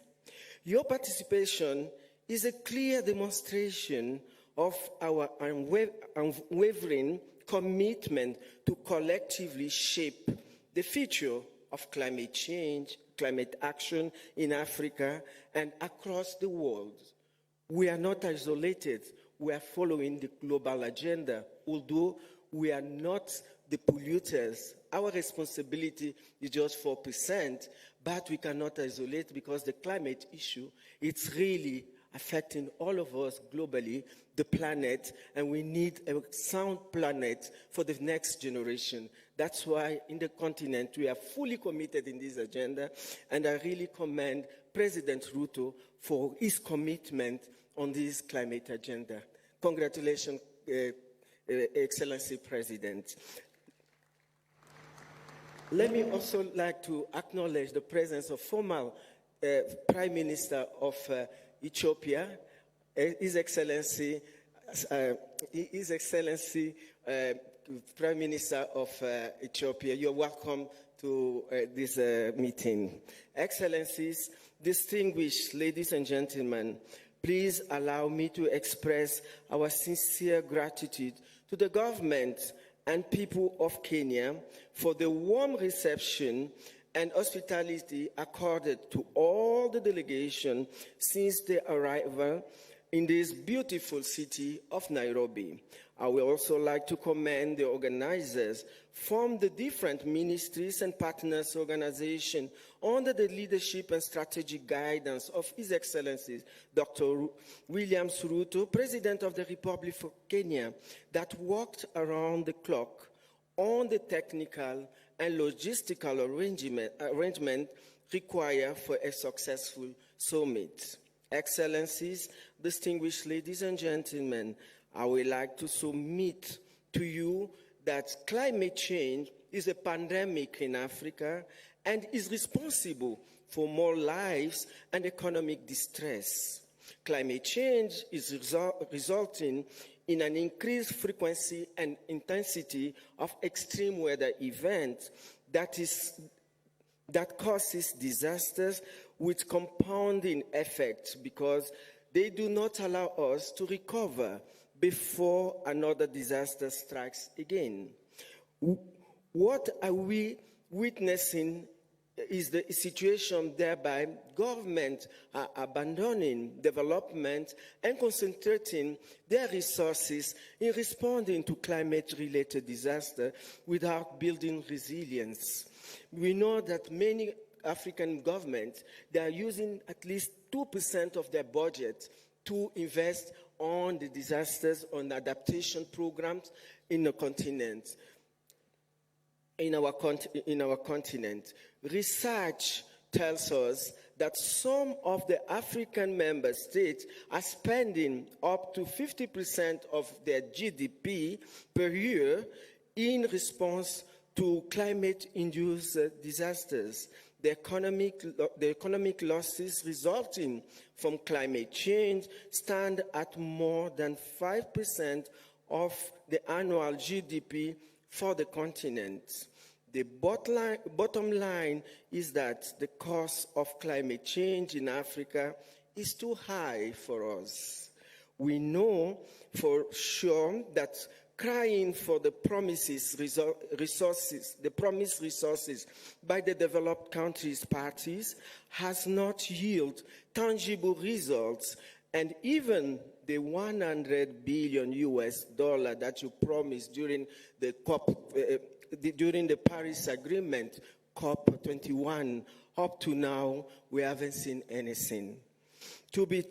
S11: Your participation is a clear demonstration of our unwavering commitment to collectively shape the future of climate change, climate action in Africa and across the world. We are not isolated. We are following the global agenda, although we are not the polluters. Our responsibility is just 4%, but we cannot isolate because the climate issue, it's really affecting all of us globally, the planet, and we need a sound planet for the next generation. That's why in the continent we are fully committed in this agenda, and I really commend President Ruto for his commitment on this climate agenda. Congratulations, Excellency President. Let me also like to acknowledge the presence of former Prime Minister of Ethiopia, His Excellency Prime Minister of Ethiopia. You're welcome to this meeting. Excellencies, distinguished ladies and gentlemen, please allow me to express our sincere gratitude to the government and people of Kenya for the warm reception and hospitality accorded to all the delegation since their arrival in this beautiful city of Nairobi. I would also like to commend the organizers from the different ministries and partners organizations under the leadership and strategic guidance of His Excellency Dr. William Ruto, President of the Republic of Kenya, that worked around the clock on the technical and logistical arrangement required for a successful summit. Excellencies, distinguished ladies and gentlemen, I would like to submit to you that climate change is a pandemic in Africa and is responsible for more lives and economic distress. Climate change is resulting in an increased frequency and intensity of extreme weather events that causes disasters with compounding effects because they do not allow us to recover before another disaster strikes again. What are we witnessing is the situation thereby governments are abandoning development and concentrating their resources in responding to climate-related disasters without building resilience. We know that many African governments, they are using at least 2% of their budget to invest on the disasters, on adaptation programs in the continent. In our continent. Research tells us that some of the African member states are spending up to 50% of their GDP per year in response to climate-induced disasters. The economic losses resulting from climate change stand at more than 5% of the annual GDP for the continent. The bottom line is that the cost of climate change in Africa is too high for us. We know for sure that crying for the promised resources by the developed countries' parties has not yielded tangible results, and even the $100 billion that you promised during the during the Paris Agreement, COP21, up to now, we haven't seen anything. We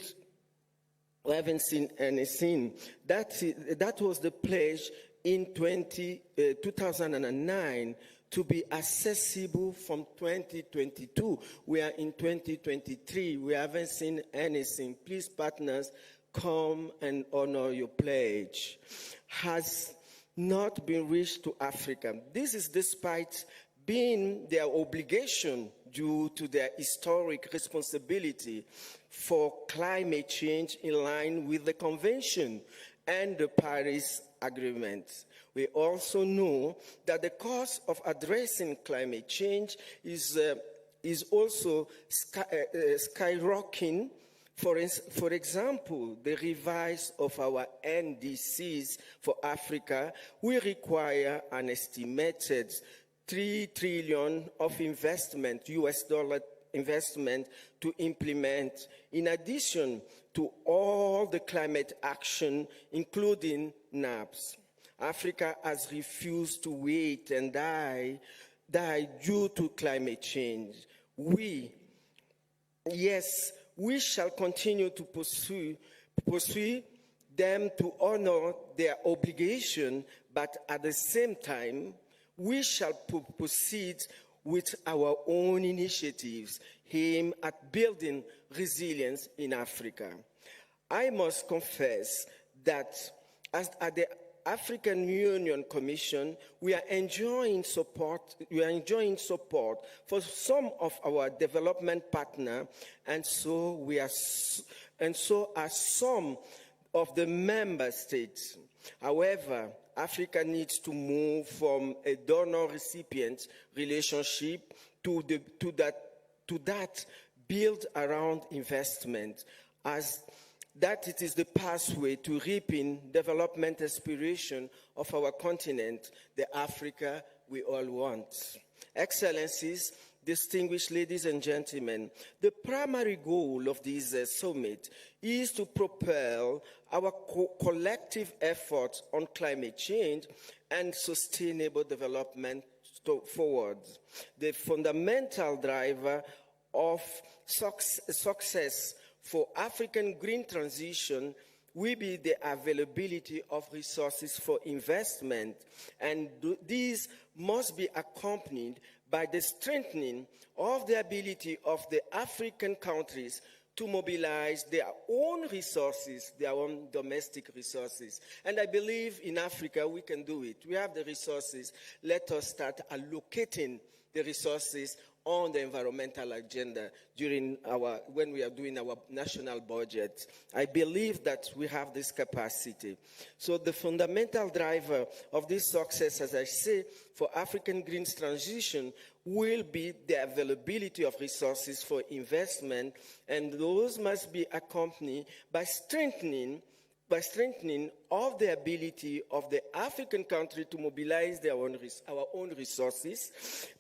S11: haven't seen anything. That was the pledge in 2009 to be accessible from 2022. We are in 2023. We haven't seen anything. Please, partners, come and honor your pledge. Has not been reached to Africa. This is despite being their obligation due to their historic responsibility for climate change in line with the Convention and the Paris Agreement. We also know that the cost of addressing climate change is also skyrocketing. For example, the revise of our NDCs for Africa will require an estimated $3 trillion of investment, US dollar investment, to implement, in addition to all the climate action, including NAPs. Africa has refused to wait and die due to climate change. We shall continue to pursue them to honor their obligation, but at the same time, we shall proceed with our own initiatives aimed at building resilience in Africa. I must confess that at the African Union Commission, we are enjoying support for some of our development partners, and so are some of the member states. However, Africa needs to move from a donor-recipient relationship to that built around investment. As that it is the pathway to reaping development aspiration of our continent, the Africa we all want. Excellencies, distinguished ladies and gentlemen, the primary goal of this summit is to propel our collective efforts on climate change and sustainable development forward. The fundamental driver of success for African green transition will be the availability of resources for investment, and these must be accompanied by the strengthening of the ability of the African countries to mobilize their own resources, their own domestic resources. And I believe in Africa we can do it. We have the resources. Let us start allocating the resources on the environmental agenda when we are doing our national budget. I believe that we have this capacity. So the fundamental driver of this success, as I say, for African green transition will be the availability of resources for investment, and those must be accompanied by strengthening of the ability of the African country to mobilize our own resources,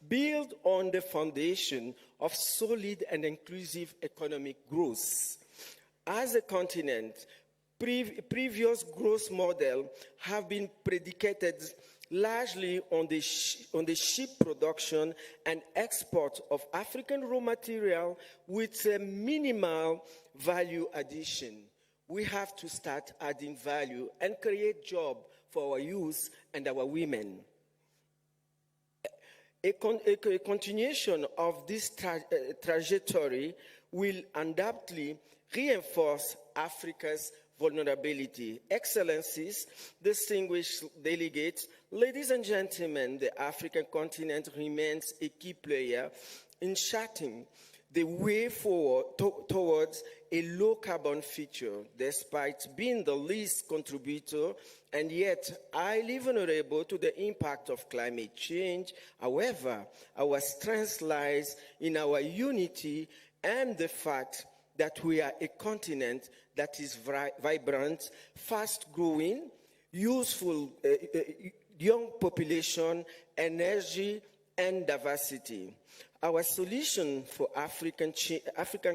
S11: build on the foundation of solid and inclusive economic growth. As a continent, previous growth models have been predicated largely on the sheep production and export of African raw material with a minimal value addition. We have to start adding value and create jobs for our youth and our women. A continuation of this trajectory will undoubtedly reinforce Africa's vulnerability. Excellencies, distinguished delegates, ladies and gentlemen, the African continent remains a key player in charting the way forward towards a low-carbon future, despite being the least contributor and yet highly vulnerable to the impact of climate change. However, our strength lies in our unity and the fact that we are a continent that is vibrant, fast-growing, useful, young population, energy, and diversity. Our solution for African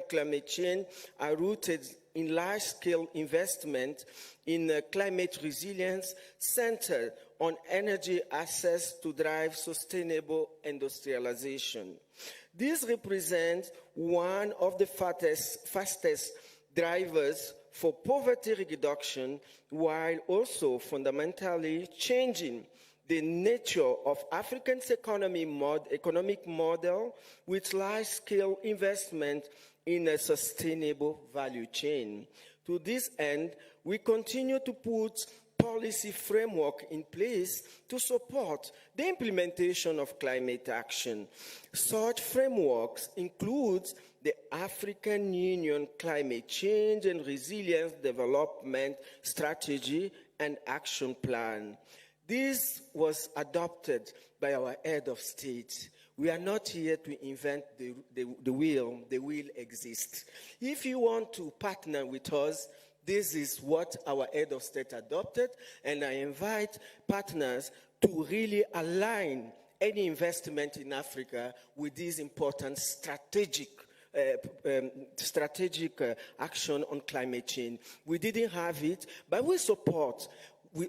S11: climate change are rooted in large-scale investment in climate resilience centered on energy access to drive sustainable industrialization. This represents one of the fastest drivers for poverty reduction, while also fundamentally changing the nature of Africa's economic model with large-scale investment in a sustainable value chain. To this end, we continue to put policy framework in place to support the implementation of climate action. Such frameworks include the African Union Climate Change and Resilience Development Strategy and Action Plan. This was adopted by our head of state. We are not here to invent the wheel. The wheel exists. If you want to partner with us, this is what our head of state adopted, and I invite partners to really align any investment in Africa with this important strategic action on climate change. We didn't have it, but we support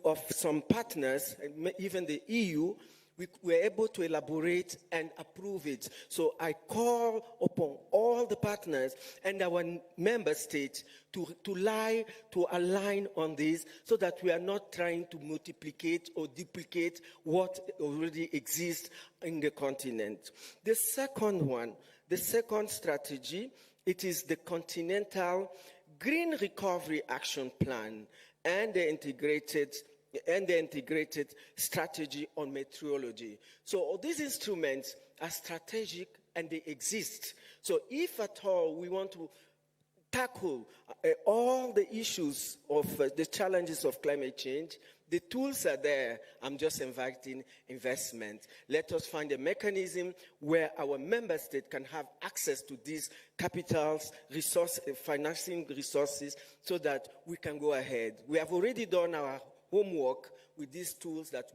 S11: of some partners, even the EU, we were able to elaborate and approve it. So I call upon all the partners and our member states to align on this so that we are not trying to multiplicate or duplicate what already exists in the continent. The second strategy, it is the Continental Green Recovery Action Plan and the integrated strategy on meteorology. So all these instruments are strategic and they exist. So if at all we want to tackle all the issues of the challenges of climate change, The tools are there. I'm just inviting investment. Let us find a mechanism where our member state can have access to these capitals, financing resources, so that we can go ahead. We have already done our homework with these tools that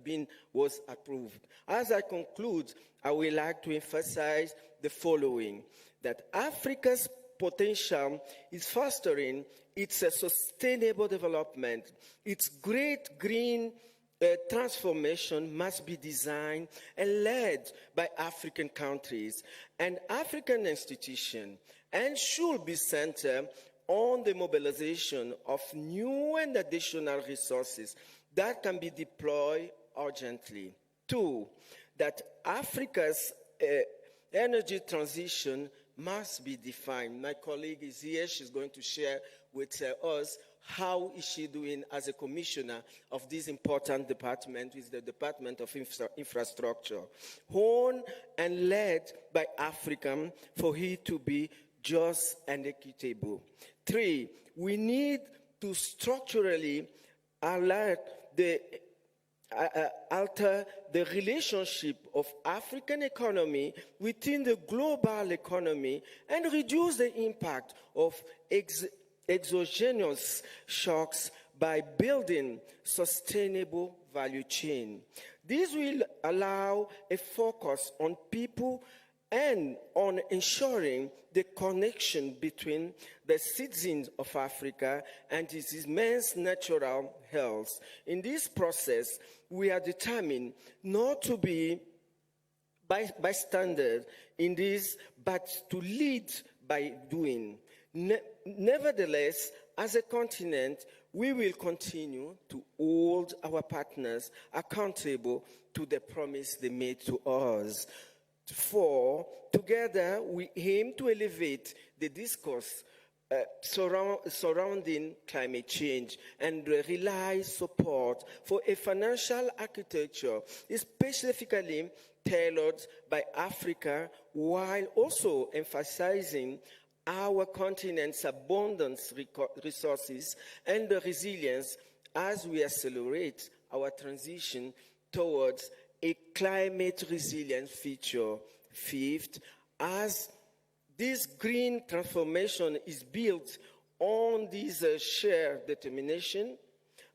S11: was approved. As I conclude, I would like to emphasize the following, that Africa's potential is fostering its sustainable development. Its great green transformation must be designed and led by African countries and African institutions, and should be centered on the mobilization of new and additional resources that can be deployed urgently. 2, that Africa's energy transition must be defined. My colleague is here. She's going to share with us how is she doing as a commissioner of this important department, with the Department of Infrastructure. Honed and led by Africans for it to be just and equitable. 3, we need to structurally alter the relationship of African economy within the global economy and reduce the impact of exogenous shocks by building sustainable value chain. This will allow a focus on people and on ensuring the connection between the citizens of Africa and its immense natural health. In this process, we are determined not to be bystander in this, but to lead by doing. Nevertheless, as a continent, we will continue to hold our partners accountable to the promise they made to us. 4, together we aim to elevate the discourse surrounding climate change and realize support for a financial architecture specifically tailored by Africa, while also emphasizing our continent's abundant resources and the resilience as we accelerate our transition towards a climate resilient future. 5th, as this green transformation is built on this shared determination,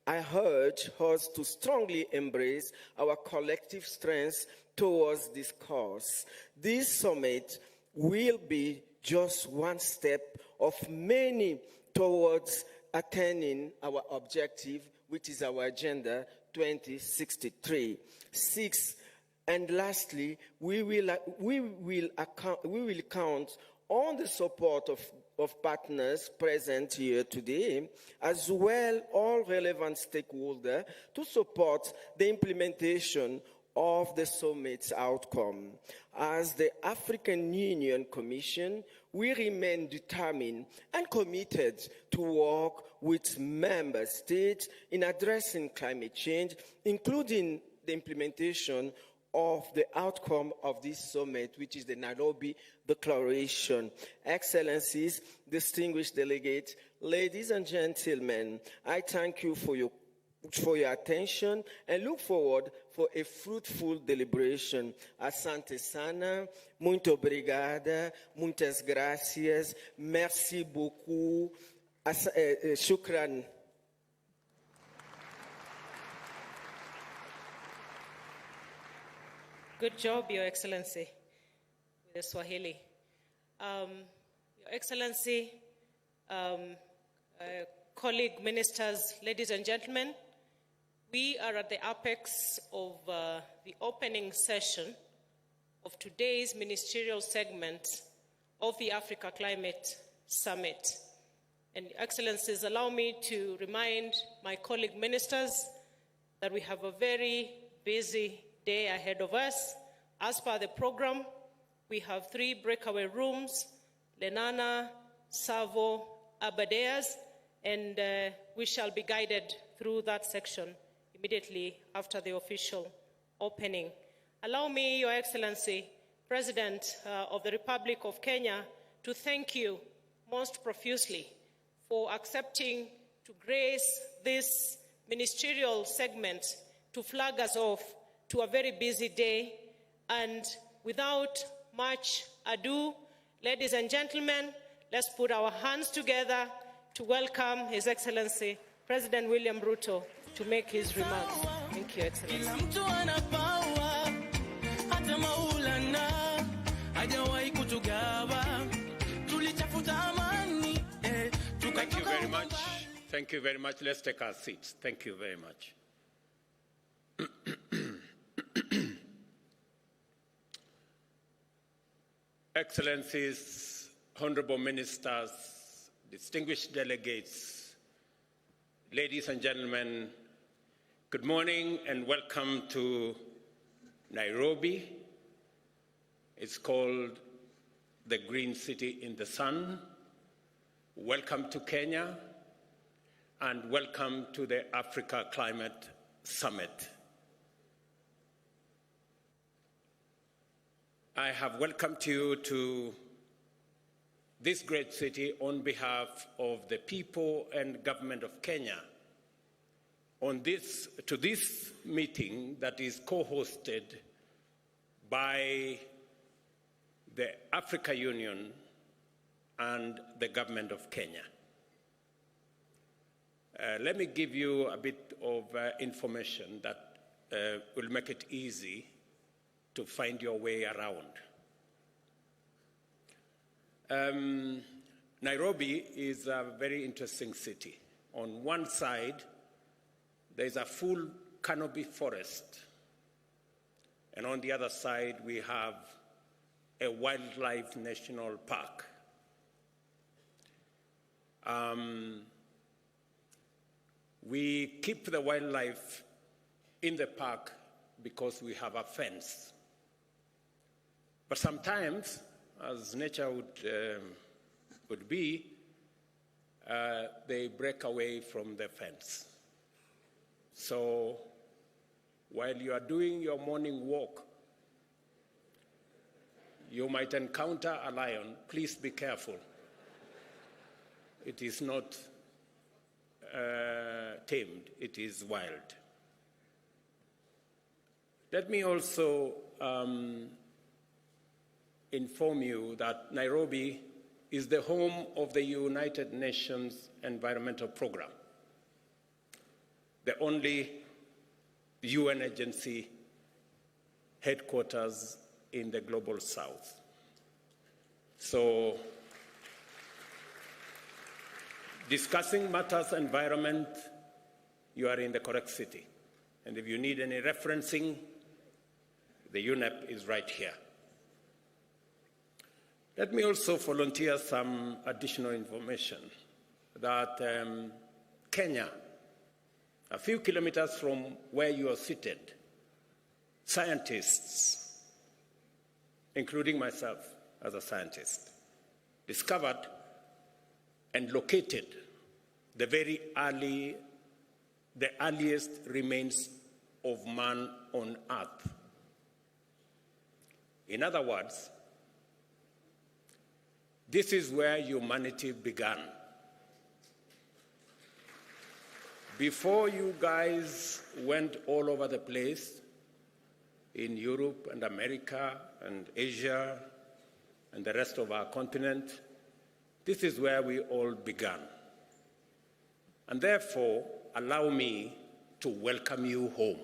S11: I urge us to strongly embrace our collective strengths towards this cause. This summit will be just one step of many towards attaining our objective, which is our Agenda 2063. 6, and lastly, we will count on the support of partners present here today, as well all relevant stakeholders, to support the implementation of the summit's outcome. As the African Union Commission, we remain determined and committed to work with member states in addressing climate change, including the implementation of the outcome of this summit, which is the Nairobi Declaration. Excellencies, distinguished delegates, ladies and gentlemen, I thank you for your attention and look forward for a fruitful deliberation. Asante sana, muito obrigada, muitas gracias, merci beaucoup, shukran.
S4: Good job, Your Excellency, with the Swahili. Your Excellency, colleague ministers, ladies and gentlemen, we are at the apex of the opening session of today's ministerial segment of the Africa Climate Summit. And Your Excellencies, allow me to remind my colleague ministers that we have a very busy day ahead of us. As per the program, we have 3 breakaway rooms, Lenana, Savo, Abadeas, and we shall be guided through that section immediately after the official opening. Allow me, Your Excellency, President of the Republic of Kenya, to thank you most profusely for accepting to grace this ministerial segment to flag us off to a very busy day. And without much ado, ladies and gentlemen, let's put our hands together to welcome His Excellency President William Ruto to make his remarks. Thank you, Excellency.
S12: Thank you very much. Thank you very much. Let's take our seats. Thank you very much. Excellencies, honorable ministers, distinguished delegates, ladies and gentlemen, good morning and welcome to Nairobi. It's called the Green City in the Sun. Welcome to Kenya and welcome to the Africa Climate Summit. I have welcomed you to this great city on behalf of the people and government of Kenya to this meeting that is co-hosted by the Africa Union and the government of Kenya. Let me give you a bit of information that will make it easy to find your way around. Nairobi is a very interesting city. On one side, there's a full canopy forest. And on the other side, we have a wildlife national park. We keep the wildlife in the park because we have a fence. But sometimes, as nature would be, they break away from the fence. So while you are doing your morning walk, you might encounter a lion. Please be careful. It is not tamed, it is wild. Let me also inform you that Nairobi is the home of the United Nations Environmental Programme, the only UN agency headquarters in the global south. So, discussing matters environment, you are in the correct city. And if you need any referencing, the UNEP is right here. Let me also volunteer some additional information that Kenya, a few kilometers from where you are seated, scientists, including myself as a scientist, discovered and located the earliest remains of man on Earth. In other words, this is where humanity began. Before you guys went all over the place, in Europe and America and Asia and the rest of our continent, this is where we all began. And therefore, allow me to welcome you home.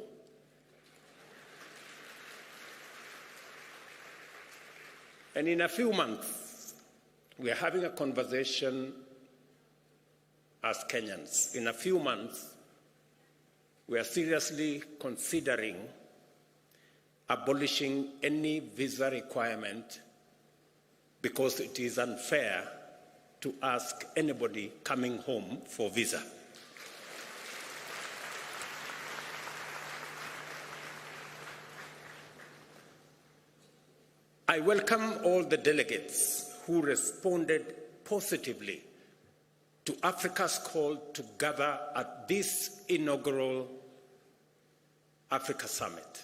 S12: And in a few months, we are having a conversation as Kenyans. In a few months, we are seriously considering abolishing any visa requirement because it is unfair to ask anybody coming home for visa. I welcome all the delegates who responded positively to Africa's call to gather at this inaugural Africa Summit.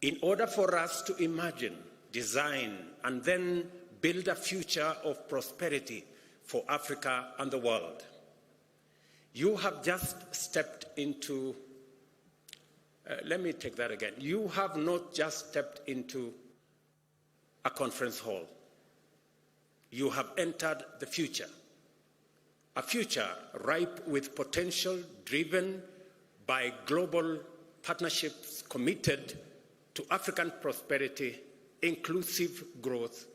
S12: In order for us to imagine, design, and then build a future of prosperity for Africa and the world. You have just stepped into, let me take that again. You have not just stepped into a conference hall. You have entered the future, a future ripe with potential driven by global partnerships committed to African prosperity, inclusive growth,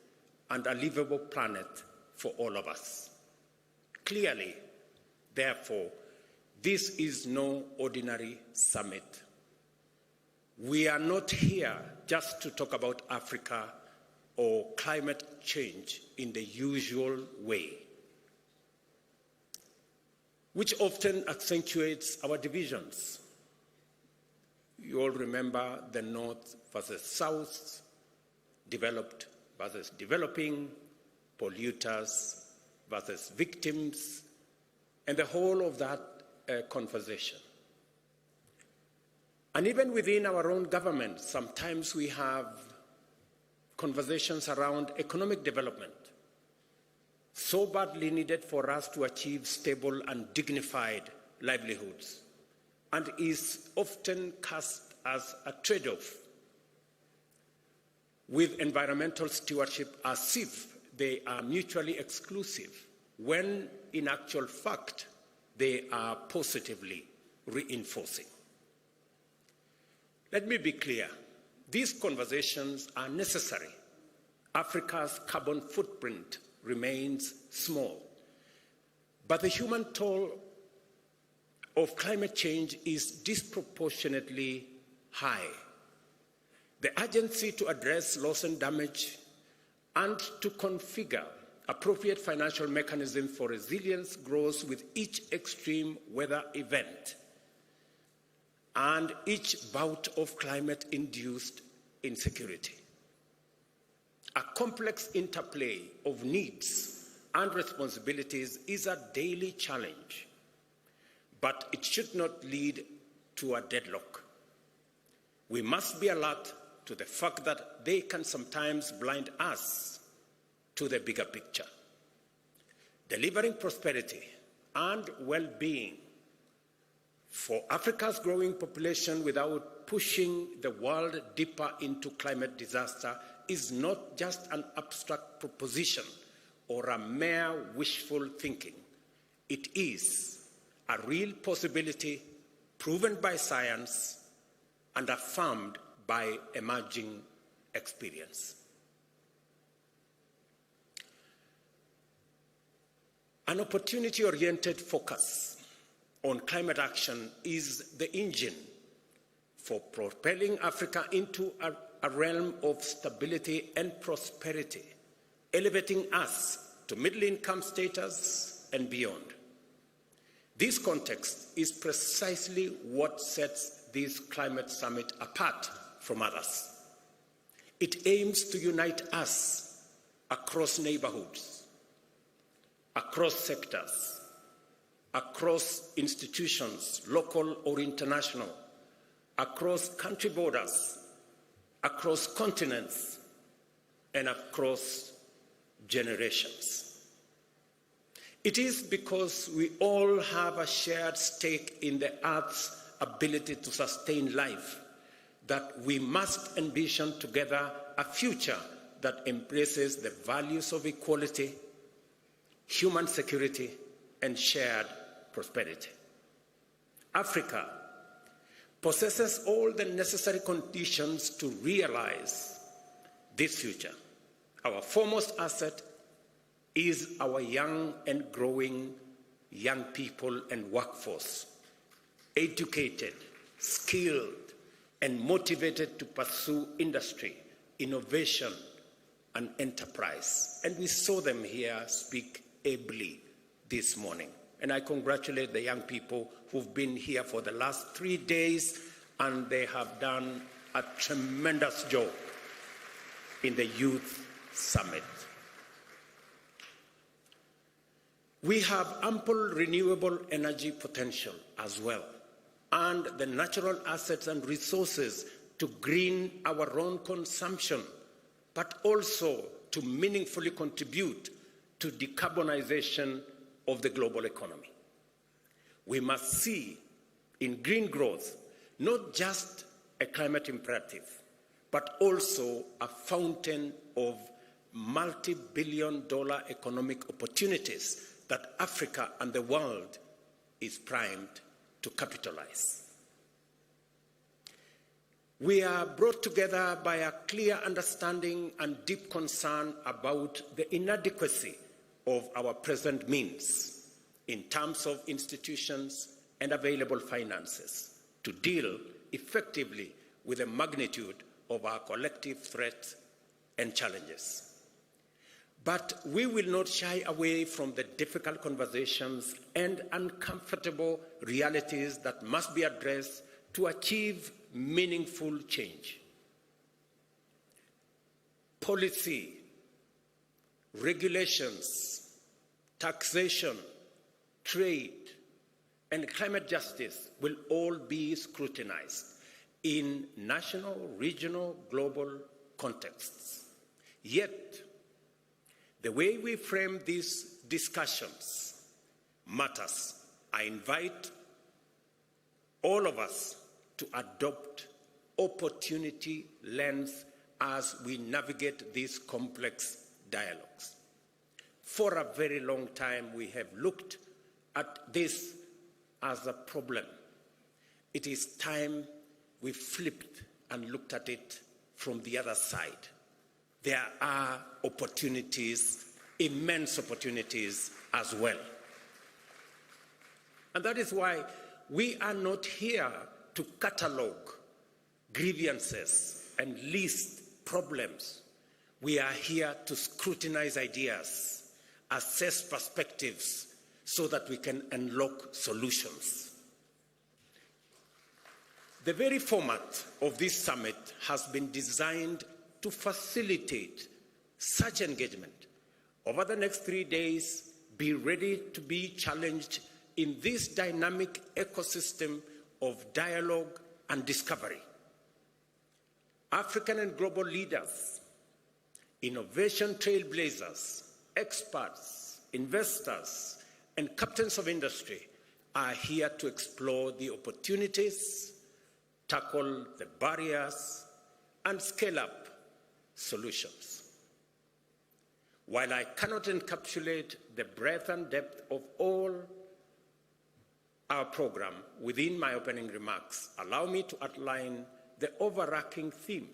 S12: and a livable planet for all of us. Clearly, therefore, this is no ordinary summit. We are not here just to talk about Africa or climate change in the usual way, which often accentuates our divisions. You all remember the North versus South, developed versus developing, polluters versus victims, and the whole of that conversation. And even within our own government, sometimes we have conversations around economic development, so badly needed for us to achieve stable and dignified livelihoods, and is often cast as a trade-off with environmental stewardship as if they are mutually exclusive, when in actual fact they are positively reinforcing. Let me be clear. These conversations are necessary. Africa's carbon footprint remains small, but the human toll of climate change is disproportionately high. The urgency to address loss and damage and to configure appropriate financial mechanisms for resilience grows with each extreme weather event and each bout of climate-induced insecurity. A complex interplay of needs and responsibilities is a daily challenge, but it should not lead to a deadlock. We must be alert to the fact that they can sometimes blind us to the bigger picture. Delivering prosperity and well-being for Africa's growing population without pushing the world deeper into climate disaster is not just an abstract proposition or a mere wishful thinking. It is a real possibility proven by science and affirmed by emerging experience. An opportunity-oriented focus on climate action is the engine for propelling Africa into a realm of stability and prosperity, elevating us to middle-income status and beyond. This context is precisely what sets this climate summit apart from others. It aims to unite us across neighborhoods, across sectors, across institutions, local or international, across country borders, across continents, and across generations. It is because we all have a shared stake in the Earth's ability to sustain life that we must envision together a future that embraces the values of equality, human security, and shared prosperity. Africa possesses all the necessary conditions to realize this future. Our foremost asset is our young and growing young people and workforce, educated, skilled, and motivated to pursue industry, innovation, and enterprise. And we saw them here speak ably this morning. And I congratulate the young people who've been here for the last 3 days, and they have done a tremendous job in the Youth Summit. We have ample renewable energy potential as well, and the natural assets and resources to green our own consumption, but also to meaningfully contribute to decarbonization of the global economy. We must see in green growth not just a climate imperative, but also a fountain of multi-billion-dollar economic opportunities that Africa and the world is primed to capitalize. We are brought together by a clear understanding and deep concern about the inadequacy of our present means in terms of institutions and available finances to deal effectively with the magnitude of our collective threats and challenges. But we will not shy away from the difficult conversations and uncomfortable realities that must be addressed to achieve meaningful change. Policy, regulations, taxation, trade, and climate justice will all be scrutinized in national, regional, global contexts. Yet, the way we frame these discussions matters. I invite all of us to adopt opportunity lens as we navigate these complex dialogues. For a very long time, we have looked at this as a problem. It is time we flipped and looked at it from the other side. There are opportunities, immense opportunities as well. And that is why we are not here to catalogue grievances and list problems. We are here to scrutinize ideas, assess perspectives, so that we can unlock solutions. The very format of this summit has been designed to facilitate such engagement. Over the next 3 days, be ready to be challenged in this dynamic ecosystem of dialogue and discovery. African and global leaders, innovation trailblazers, experts, investors, and captains of industry are here to explore the opportunities, tackle the barriers, and scale up solutions. While I cannot encapsulate the breadth and depth of all our program within my opening remarks, allow me to outline the overarching theme,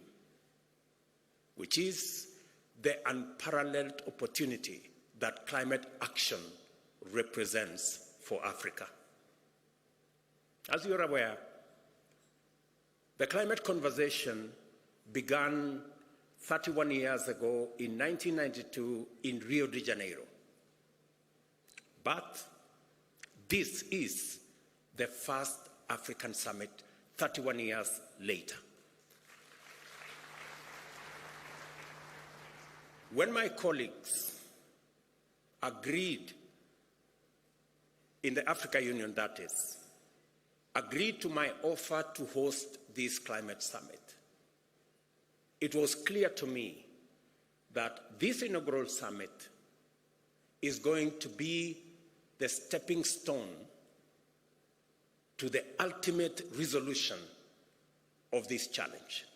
S12: which is the unparalleled opportunity that climate action represents for Africa. As you're aware, the climate conversation began 31 years ago in 1992 in Rio de Janeiro. But this is the first African summit 31 years later. When my colleagues agreed, in the Africa Union that is, agreed to my offer to host this climate summit, it was clear to me that this inaugural summit is going to be the stepping stone to the ultimate resolution of this challenge.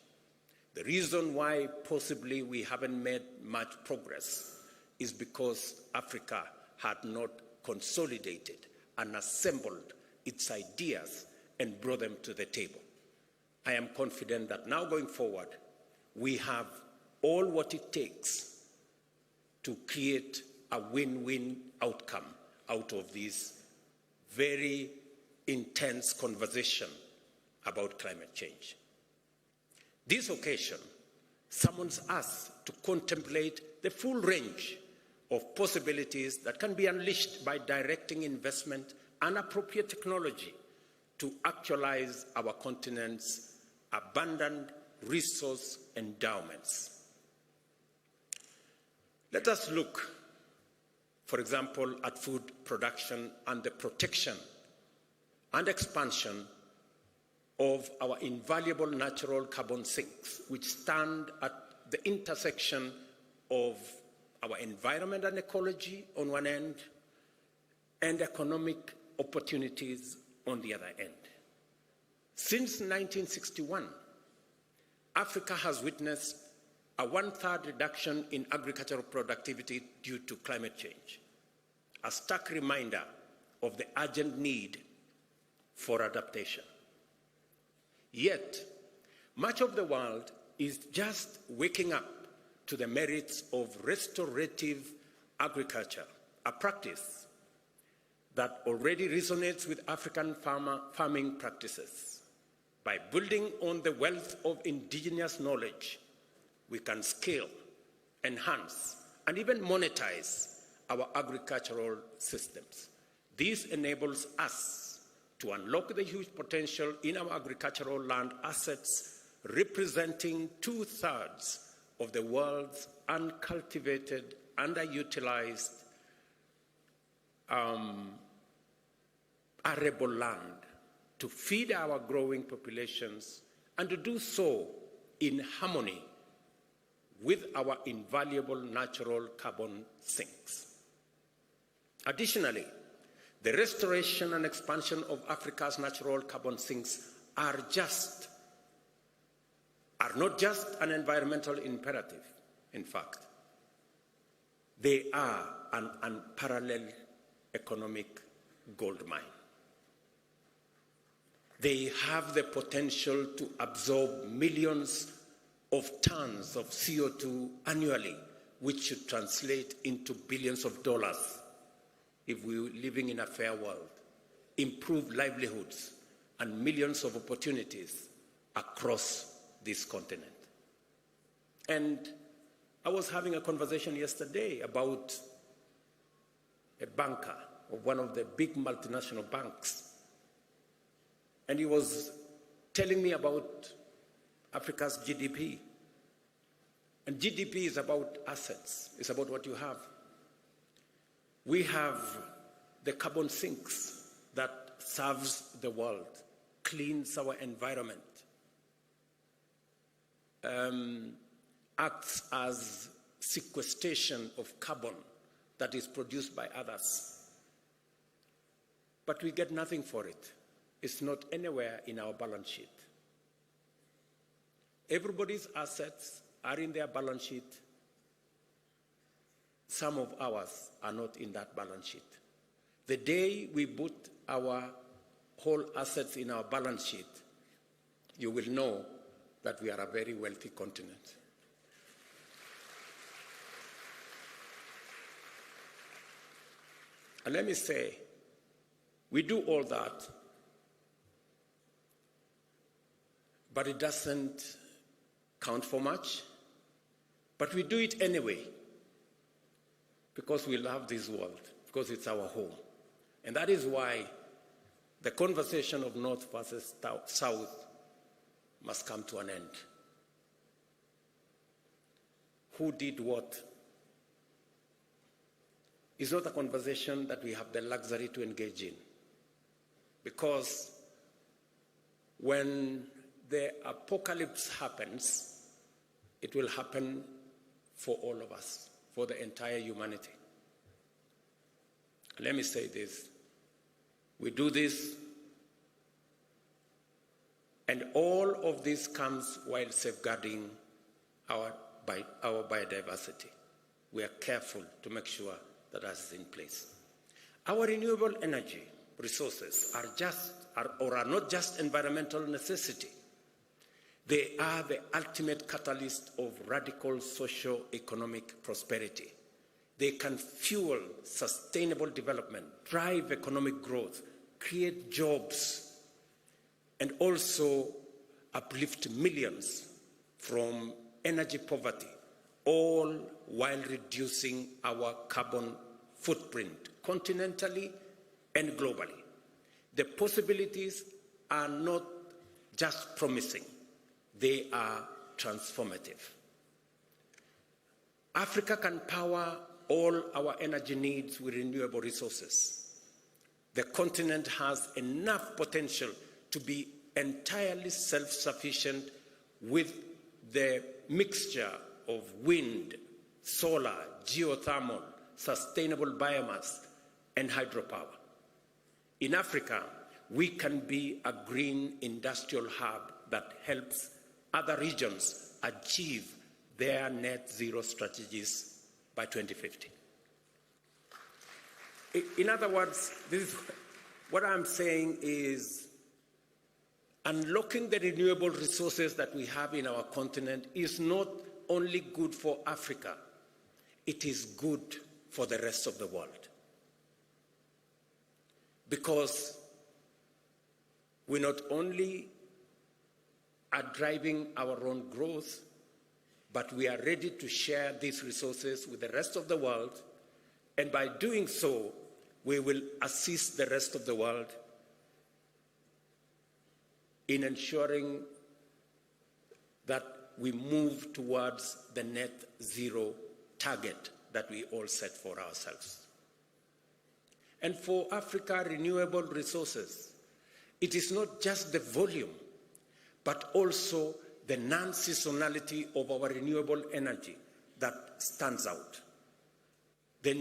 S12: The reason why possibly we haven't made much progress is because Africa had not consolidated and assembled its ideas and brought them to the table. I am confident that now going forward, we have all what it takes to create a win-win outcome out of this very intense conversation about climate change. This occasion summons us to contemplate the full range of possibilities that can be unleashed by directing investment and appropriate technology to actualize our continent's abundant resource endowments. Let us look, for example, at food production and the protection and expansion of our invaluable natural carbon sinks, which stand at the intersection of our environment and ecology on one end, and economic opportunities on the other end. Since 1961, Africa has witnessed a 1/3 reduction in agricultural productivity due to climate change, a stark reminder of the urgent need for adaptation. Yet, much of the world is just waking up to the merits of restorative agriculture, a practice that already resonates with African farming practices. By building on the wealth of indigenous knowledge, we can scale, enhance, and even monetize our agricultural systems. This enables us to unlock the huge potential in our agricultural land assets, representing 2/3 of the world's uncultivated, underutilized arable land, to feed our growing populations, and to do so in harmony with our invaluable natural carbon sinks. Additionally, the restoration and expansion of Africa's natural carbon sinks are not just an environmental imperative. In fact, they are an unparalleled economic gold mine. They have the potential to absorb millions of tons of CO2 annually, which should translate into billions of dollars if we were living in a fair world, improve livelihoods, and millions of opportunities across this continent. And I was having a conversation yesterday about a banker of one of the big multinational banks. And he was telling me about Africa's GDP. And GDP is about assets. It's about what you have. We have the carbon sinks that serves the world, cleans our environment, acts as sequestration of carbon that is produced by others. But we get nothing for it. It's not anywhere in our balance sheet. Everybody's assets are in their balance sheet. Some of ours are not in that balance sheet. The day we put our whole assets in our balance sheet, you will know that we are a very wealthy continent. And let me say, we do all that, but it doesn't count for much. But we do it anyway, because we love this world, because it's our home. And that is why the conversation of North versus South must come to an end. Who did what? It's not a conversation that we have the luxury to engage in, because when the apocalypse happens, it will happen for all of us, for the entire humanity. Let me say this. We do this, and all of this comes while safeguarding our biodiversity. We are careful to make sure that that is in place. Our renewable energy resources are not just environmental necessity. They are the ultimate catalyst of radical socio-economic prosperity. They can fuel sustainable development, drive economic growth, create jobs, and also uplift millions from energy poverty, all while reducing our carbon footprint continentally and globally. The possibilities are not just promising, they are transformative. Africa can power all our energy needs with renewable resources. The continent has enough potential to be entirely self-sufficient with the mixture of wind, solar, geothermal, sustainable biomass, and hydropower. In Africa, we can be a green industrial hub that helps other regions achieve their net zero strategies by 2050. In other words, what I'm saying is unlocking the renewable resources that we have in our continent is not only good for Africa, it is good for the rest of the world. Because we not only are driving our own growth, but we are ready to share these resources with the rest of the world, and by doing so, we will assist the rest of the world in ensuring that we move towards the net zero target that we all set for ourselves. And for Africa, renewable resources, it is not just the volume, but also the non-seasonality of our renewable energy that stands out. The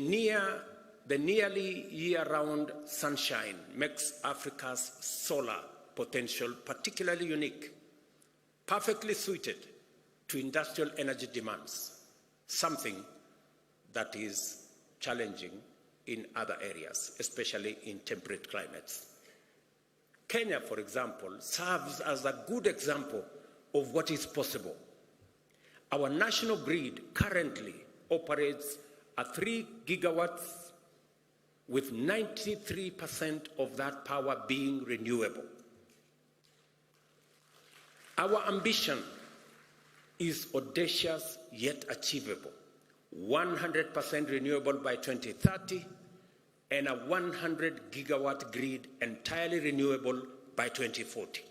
S12: nearly year-round sunshine makes Africa's solar potential particularly unique, perfectly suited to industrial energy demands, something that is challenging in other areas, especially in temperate climates. Kenya, for example, serves as a good example of what is possible. Our national grid currently operates at 3 gigawatts, with 93% of that power being renewable. Our ambition is audacious yet achievable: 100% renewable by 2030 and a 100 gigawatt grid entirely renewable by 2040.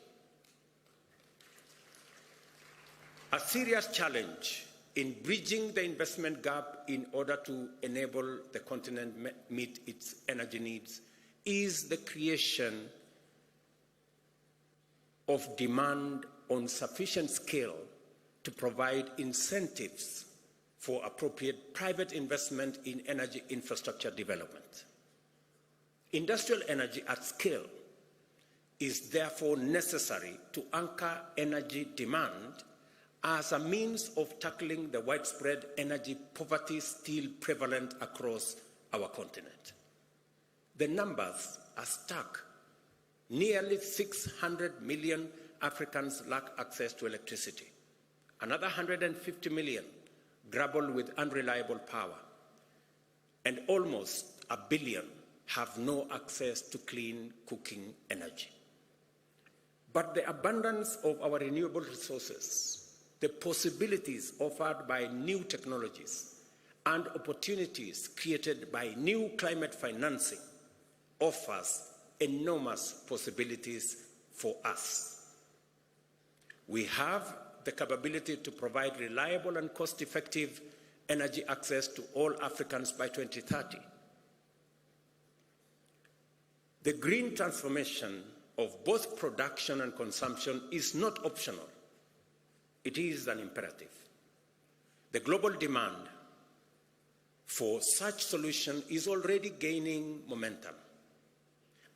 S12: A serious challenge in bridging the investment gap in order to enable the continent meet its energy needs is the creation of demand on sufficient scale to provide incentives for appropriate private investment in energy infrastructure development. Industrial energy at scale is therefore necessary to anchor energy demand as a means of tackling the widespread energy poverty still prevalent across our continent. The numbers are stark. Nearly 600 million Africans lack access to electricity. Another 150 million grapple with unreliable power. And almost 1 billion have no access to clean cooking energy. But the abundance of our renewable resources, the possibilities offered by new technologies, and opportunities created by new climate financing offers enormous possibilities for us. We have the capability to provide reliable and cost-effective energy access to all Africans by 2030. The green transformation of both production and consumption is not optional. It is an imperative. The global demand for such solution is already gaining momentum.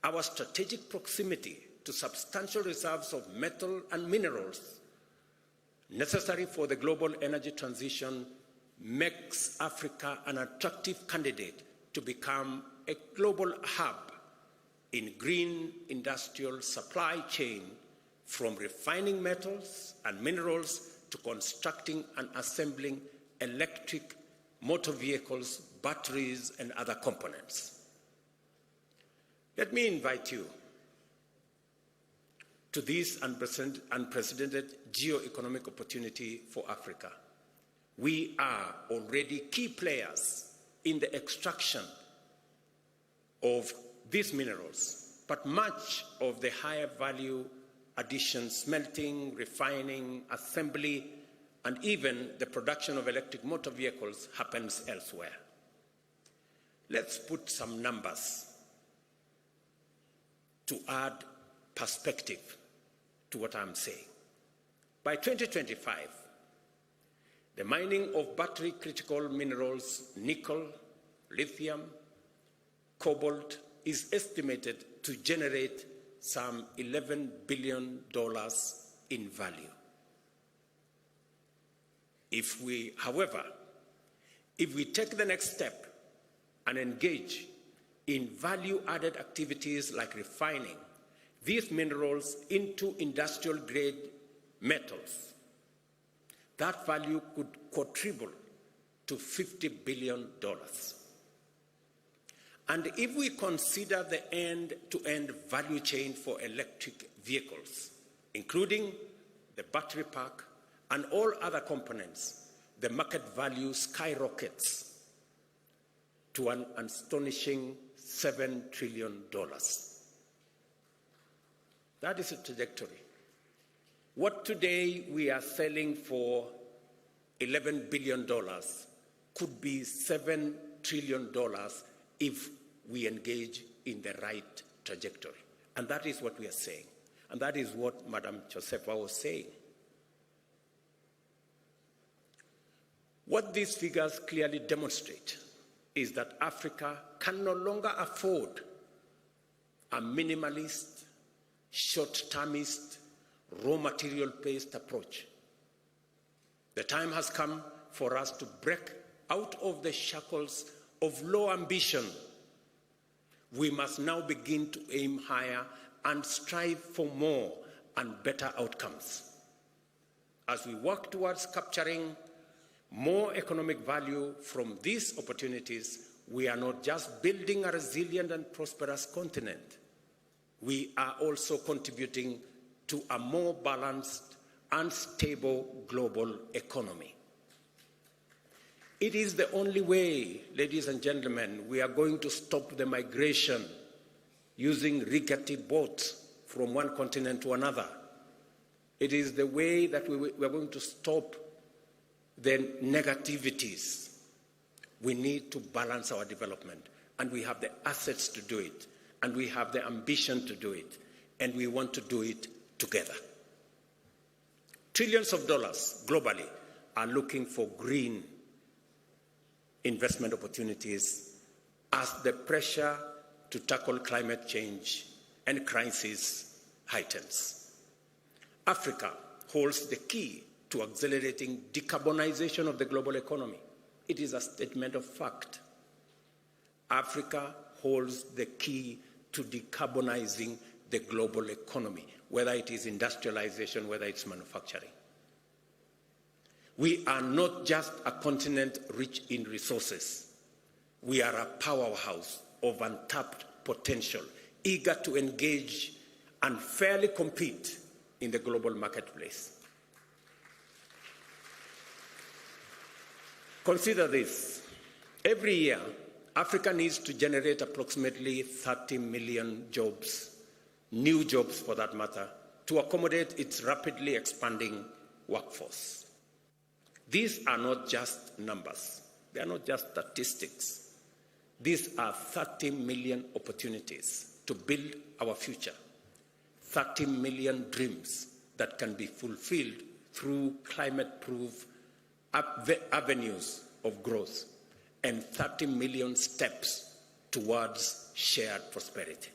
S12: Our strategic proximity to substantial reserves of metal and minerals necessary for the global energy transition makes Africa an attractive candidate to become a global hub in green industrial supply chain, from refining metals and minerals to constructing and assembling electric motor vehicles, batteries, and other components. Let me invite you to this unprecedented geo-economic opportunity for Africa. We are already key players in the extraction of these minerals, but much of the higher value addition, smelting, refining, assembly, and even the production of electric motor vehicles happens elsewhere. Let's put some numbers to add perspective to what I'm saying. By 2025, the mining of battery critical minerals, nickel, lithium, cobalt, is estimated to generate some $11 billion in value. However, if we take the next step and engage in value-added activities like refining these minerals into industrial-grade metals, that value could quadruple to $50 billion. And if we consider the end-to-end value chain for electric vehicles, including the battery pack and all other components, the market value skyrockets to an astonishing $7 trillion. That is a trajectory. What today we are selling for $11 billion could be $7 trillion if we engage in the right trajectory. And that is what we are saying. And that is what Madam Josefa was saying. What these figures clearly demonstrate is that Africa can no longer afford a minimalist, short-termist, raw material-based approach. The time has come for us to break out of the shackles of low ambition. We must now begin to aim higher and strive for more and better outcomes. As we work towards capturing more economic value from these opportunities, we are not just building a resilient and prosperous continent. We are also contributing to a more balanced and stable global economy. It is the only way, ladies and gentlemen, we are going to stop the migration using rickety boats from one continent to another. It is the way that we are going to stop the negativities. We need to balance our development, and we have the assets to do it, and we have the ambition to do it, and we want to do it together. Trillions of dollars globally are looking for green investment opportunities as the pressure to tackle climate change and crisis heightens. Africa holds the key to accelerating decarbonization of the global economy. It is a statement of fact. Africa holds the key to decarbonizing the global economy, whether it is industrialization, whether it's manufacturing. We are not just a continent rich in resources. We are a powerhouse of untapped potential, eager to engage and fairly compete in the global marketplace. Consider this. Every year, Africa needs to generate approximately 30 million jobs, new jobs for that matter, to accommodate its rapidly expanding workforce. These are not just numbers. They are not just statistics. These are 30 million opportunities to build our future, 30 million dreams that can be fulfilled through climate-proof avenues of growth, and 30 million steps towards shared prosperity.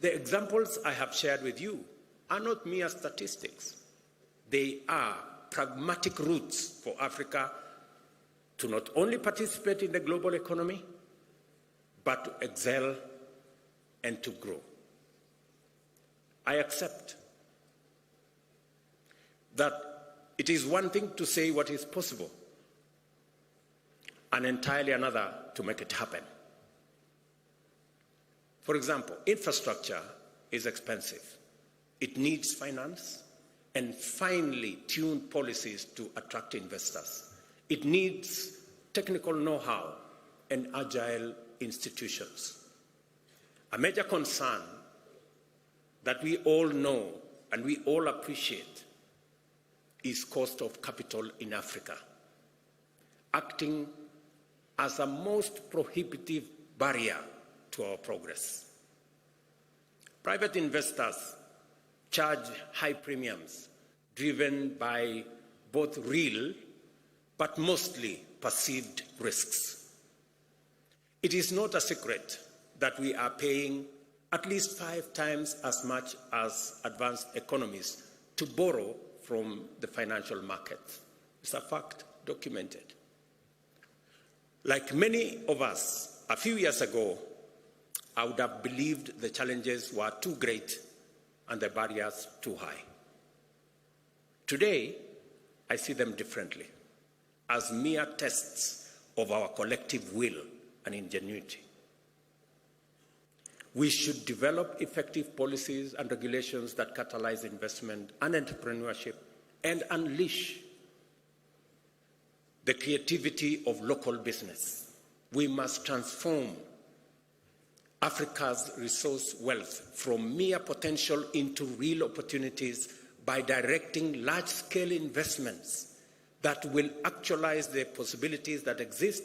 S12: The examples I have shared with you are not mere statistics. They are pragmatic routes for Africa to not only participate in the global economy, but to excel and to grow. I accept that it is one thing to say what is possible, and entirely another to make it happen. For example, infrastructure is expensive. It needs finance and finely tuned policies to attract investors. It needs technical know-how and agile institutions. A major concern that we all know and we all appreciate is cost of capital in Africa, acting as a most prohibitive barrier to our progress. Private investors charge high premiums driven by both real but mostly perceived risks. It is not a secret that we are paying at least 5 times as much as advanced economies to borrow from the financial markets. It's a fact, documented. Like many of us, a few years ago, I would have believed the challenges were too great and the barriers too high. Today, I see them differently, as mere tests of our collective will and ingenuity. We should develop effective policies and regulations that catalyze investment and entrepreneurship and unleash the creativity of local business. We must transform Africa's resource wealth from mere potential into real opportunities by directing large-scale investments that will actualize the possibilities that exist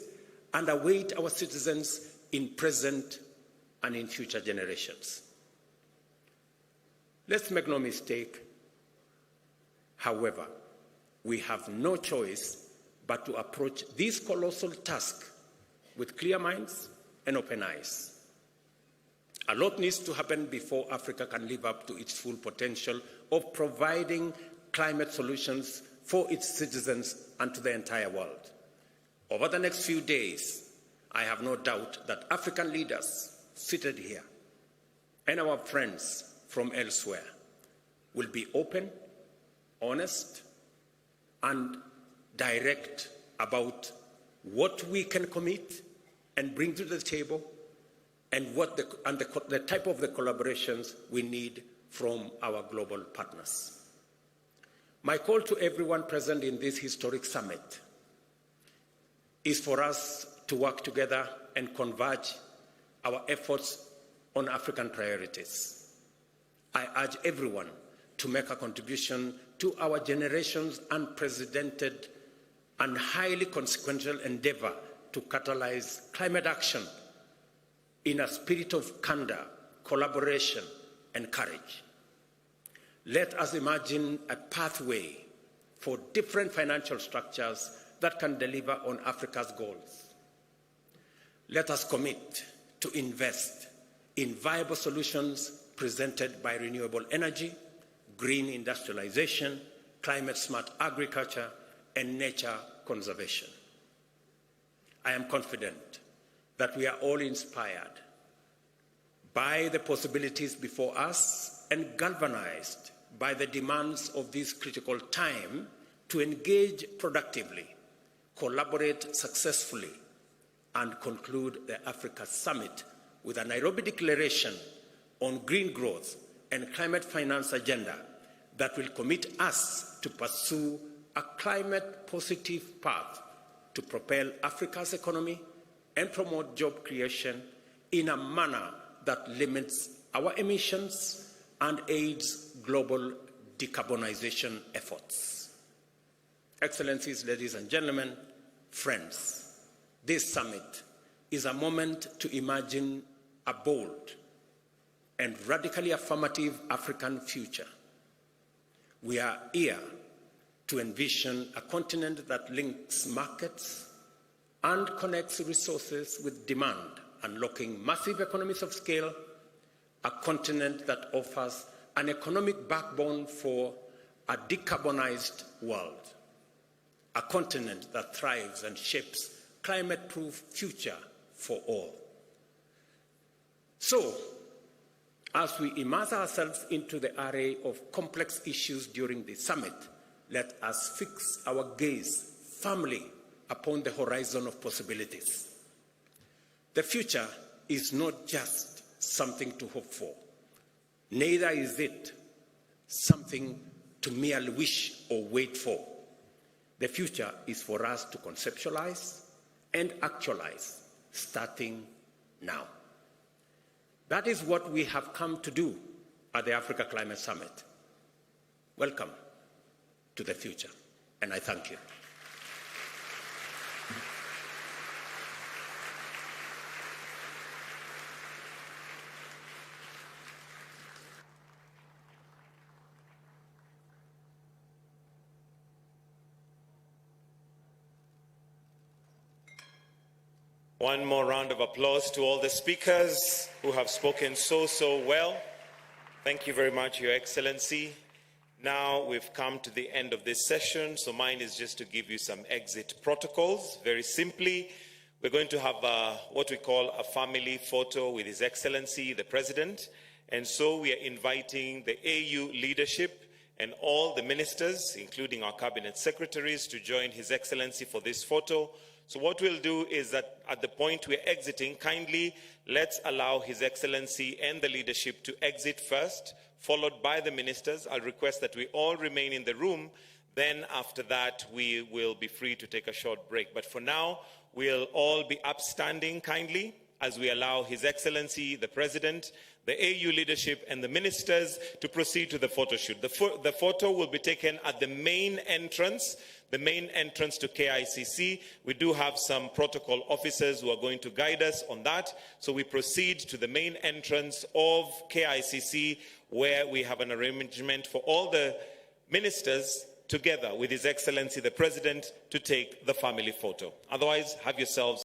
S12: and await our citizens in present and in future generations. Let's make no mistake, however, we have no choice but to approach this colossal task with clear minds and open eyes. A lot needs to happen before Africa can live up to its full potential of providing climate solutions for its citizens and to the entire world. Over the next few days, I have no doubt that African leaders seated here and our friends from elsewhere will be open, honest, and direct about what we can commit and bring to the table and the type of the collaborations we need from our global partners. My call to everyone present in this historic summit is for us to work together and converge our efforts on African priorities. I urge everyone to make a contribution to our generation's unprecedented and highly consequential endeavor to catalyze climate action in a spirit of candor, collaboration, and courage. Let us imagine a pathway for different financial structures that can deliver on Africa's goals. Let us commit to invest in viable solutions presented by renewable energy, green industrialization, climate-smart agriculture, and nature conservation. I am confident that we are all inspired by the possibilities before us and galvanized by the demands of this critical time to engage productively, collaborate successfully, and conclude the Africa Summit with a Nairobi Declaration on green growth and climate finance agenda that will commit us to pursue a climate-positive path to propel Africa's economy and promote job creation in a manner that limits our emissions and aids global decarbonization efforts. Excellencies, ladies and gentlemen, friends, this summit is a moment to imagine a bold and radically affirmative African future. We are here to envision a continent that links markets and connects resources with demand, unlocking massive economies of scale, a continent that offers an economic backbone for a decarbonized world, a continent that thrives and shapes climate-proof future for all. So, as we immerse ourselves into the array of complex issues during the summit, let us fix our gaze firmly upon the horizon of possibilities. The future is not just something to hope for. Neither is it something to merely wish or wait for. The future is for us to conceptualize and actualize, starting now. That is what we have come to do at the Africa Climate Summit. Welcome to the future, and I thank you.
S1: One more round of applause to all the speakers who have spoken so well. Thank you very much, Your Excellency. Now we've come to the end of this session, so mine is just to give you some exit protocols. Very simply, we're going to have what we call a family photo with His Excellency, the President. And so we are inviting the AU leadership and all the ministers, including our cabinet secretaries, to join His Excellency for this photo. So what we'll do is that at the point we're exiting, kindly let's allow His Excellency and the leadership to exit first, followed by the ministers. I'll request that we all remain in the room. Then after that, we will be free to take a short break. But for now, we'll all be upstanding kindly as we allow His Excellency, the President, the AU leadership and the ministers to proceed to the photo shoot. The photo will be taken at the main entrance to KICC. We do have some protocol officers who are going to guide us on that. So we proceed to the main entrance of KICC, where we have an arrangement for all the ministers together with His Excellency the President to take the family photo. Otherwise, have yourselves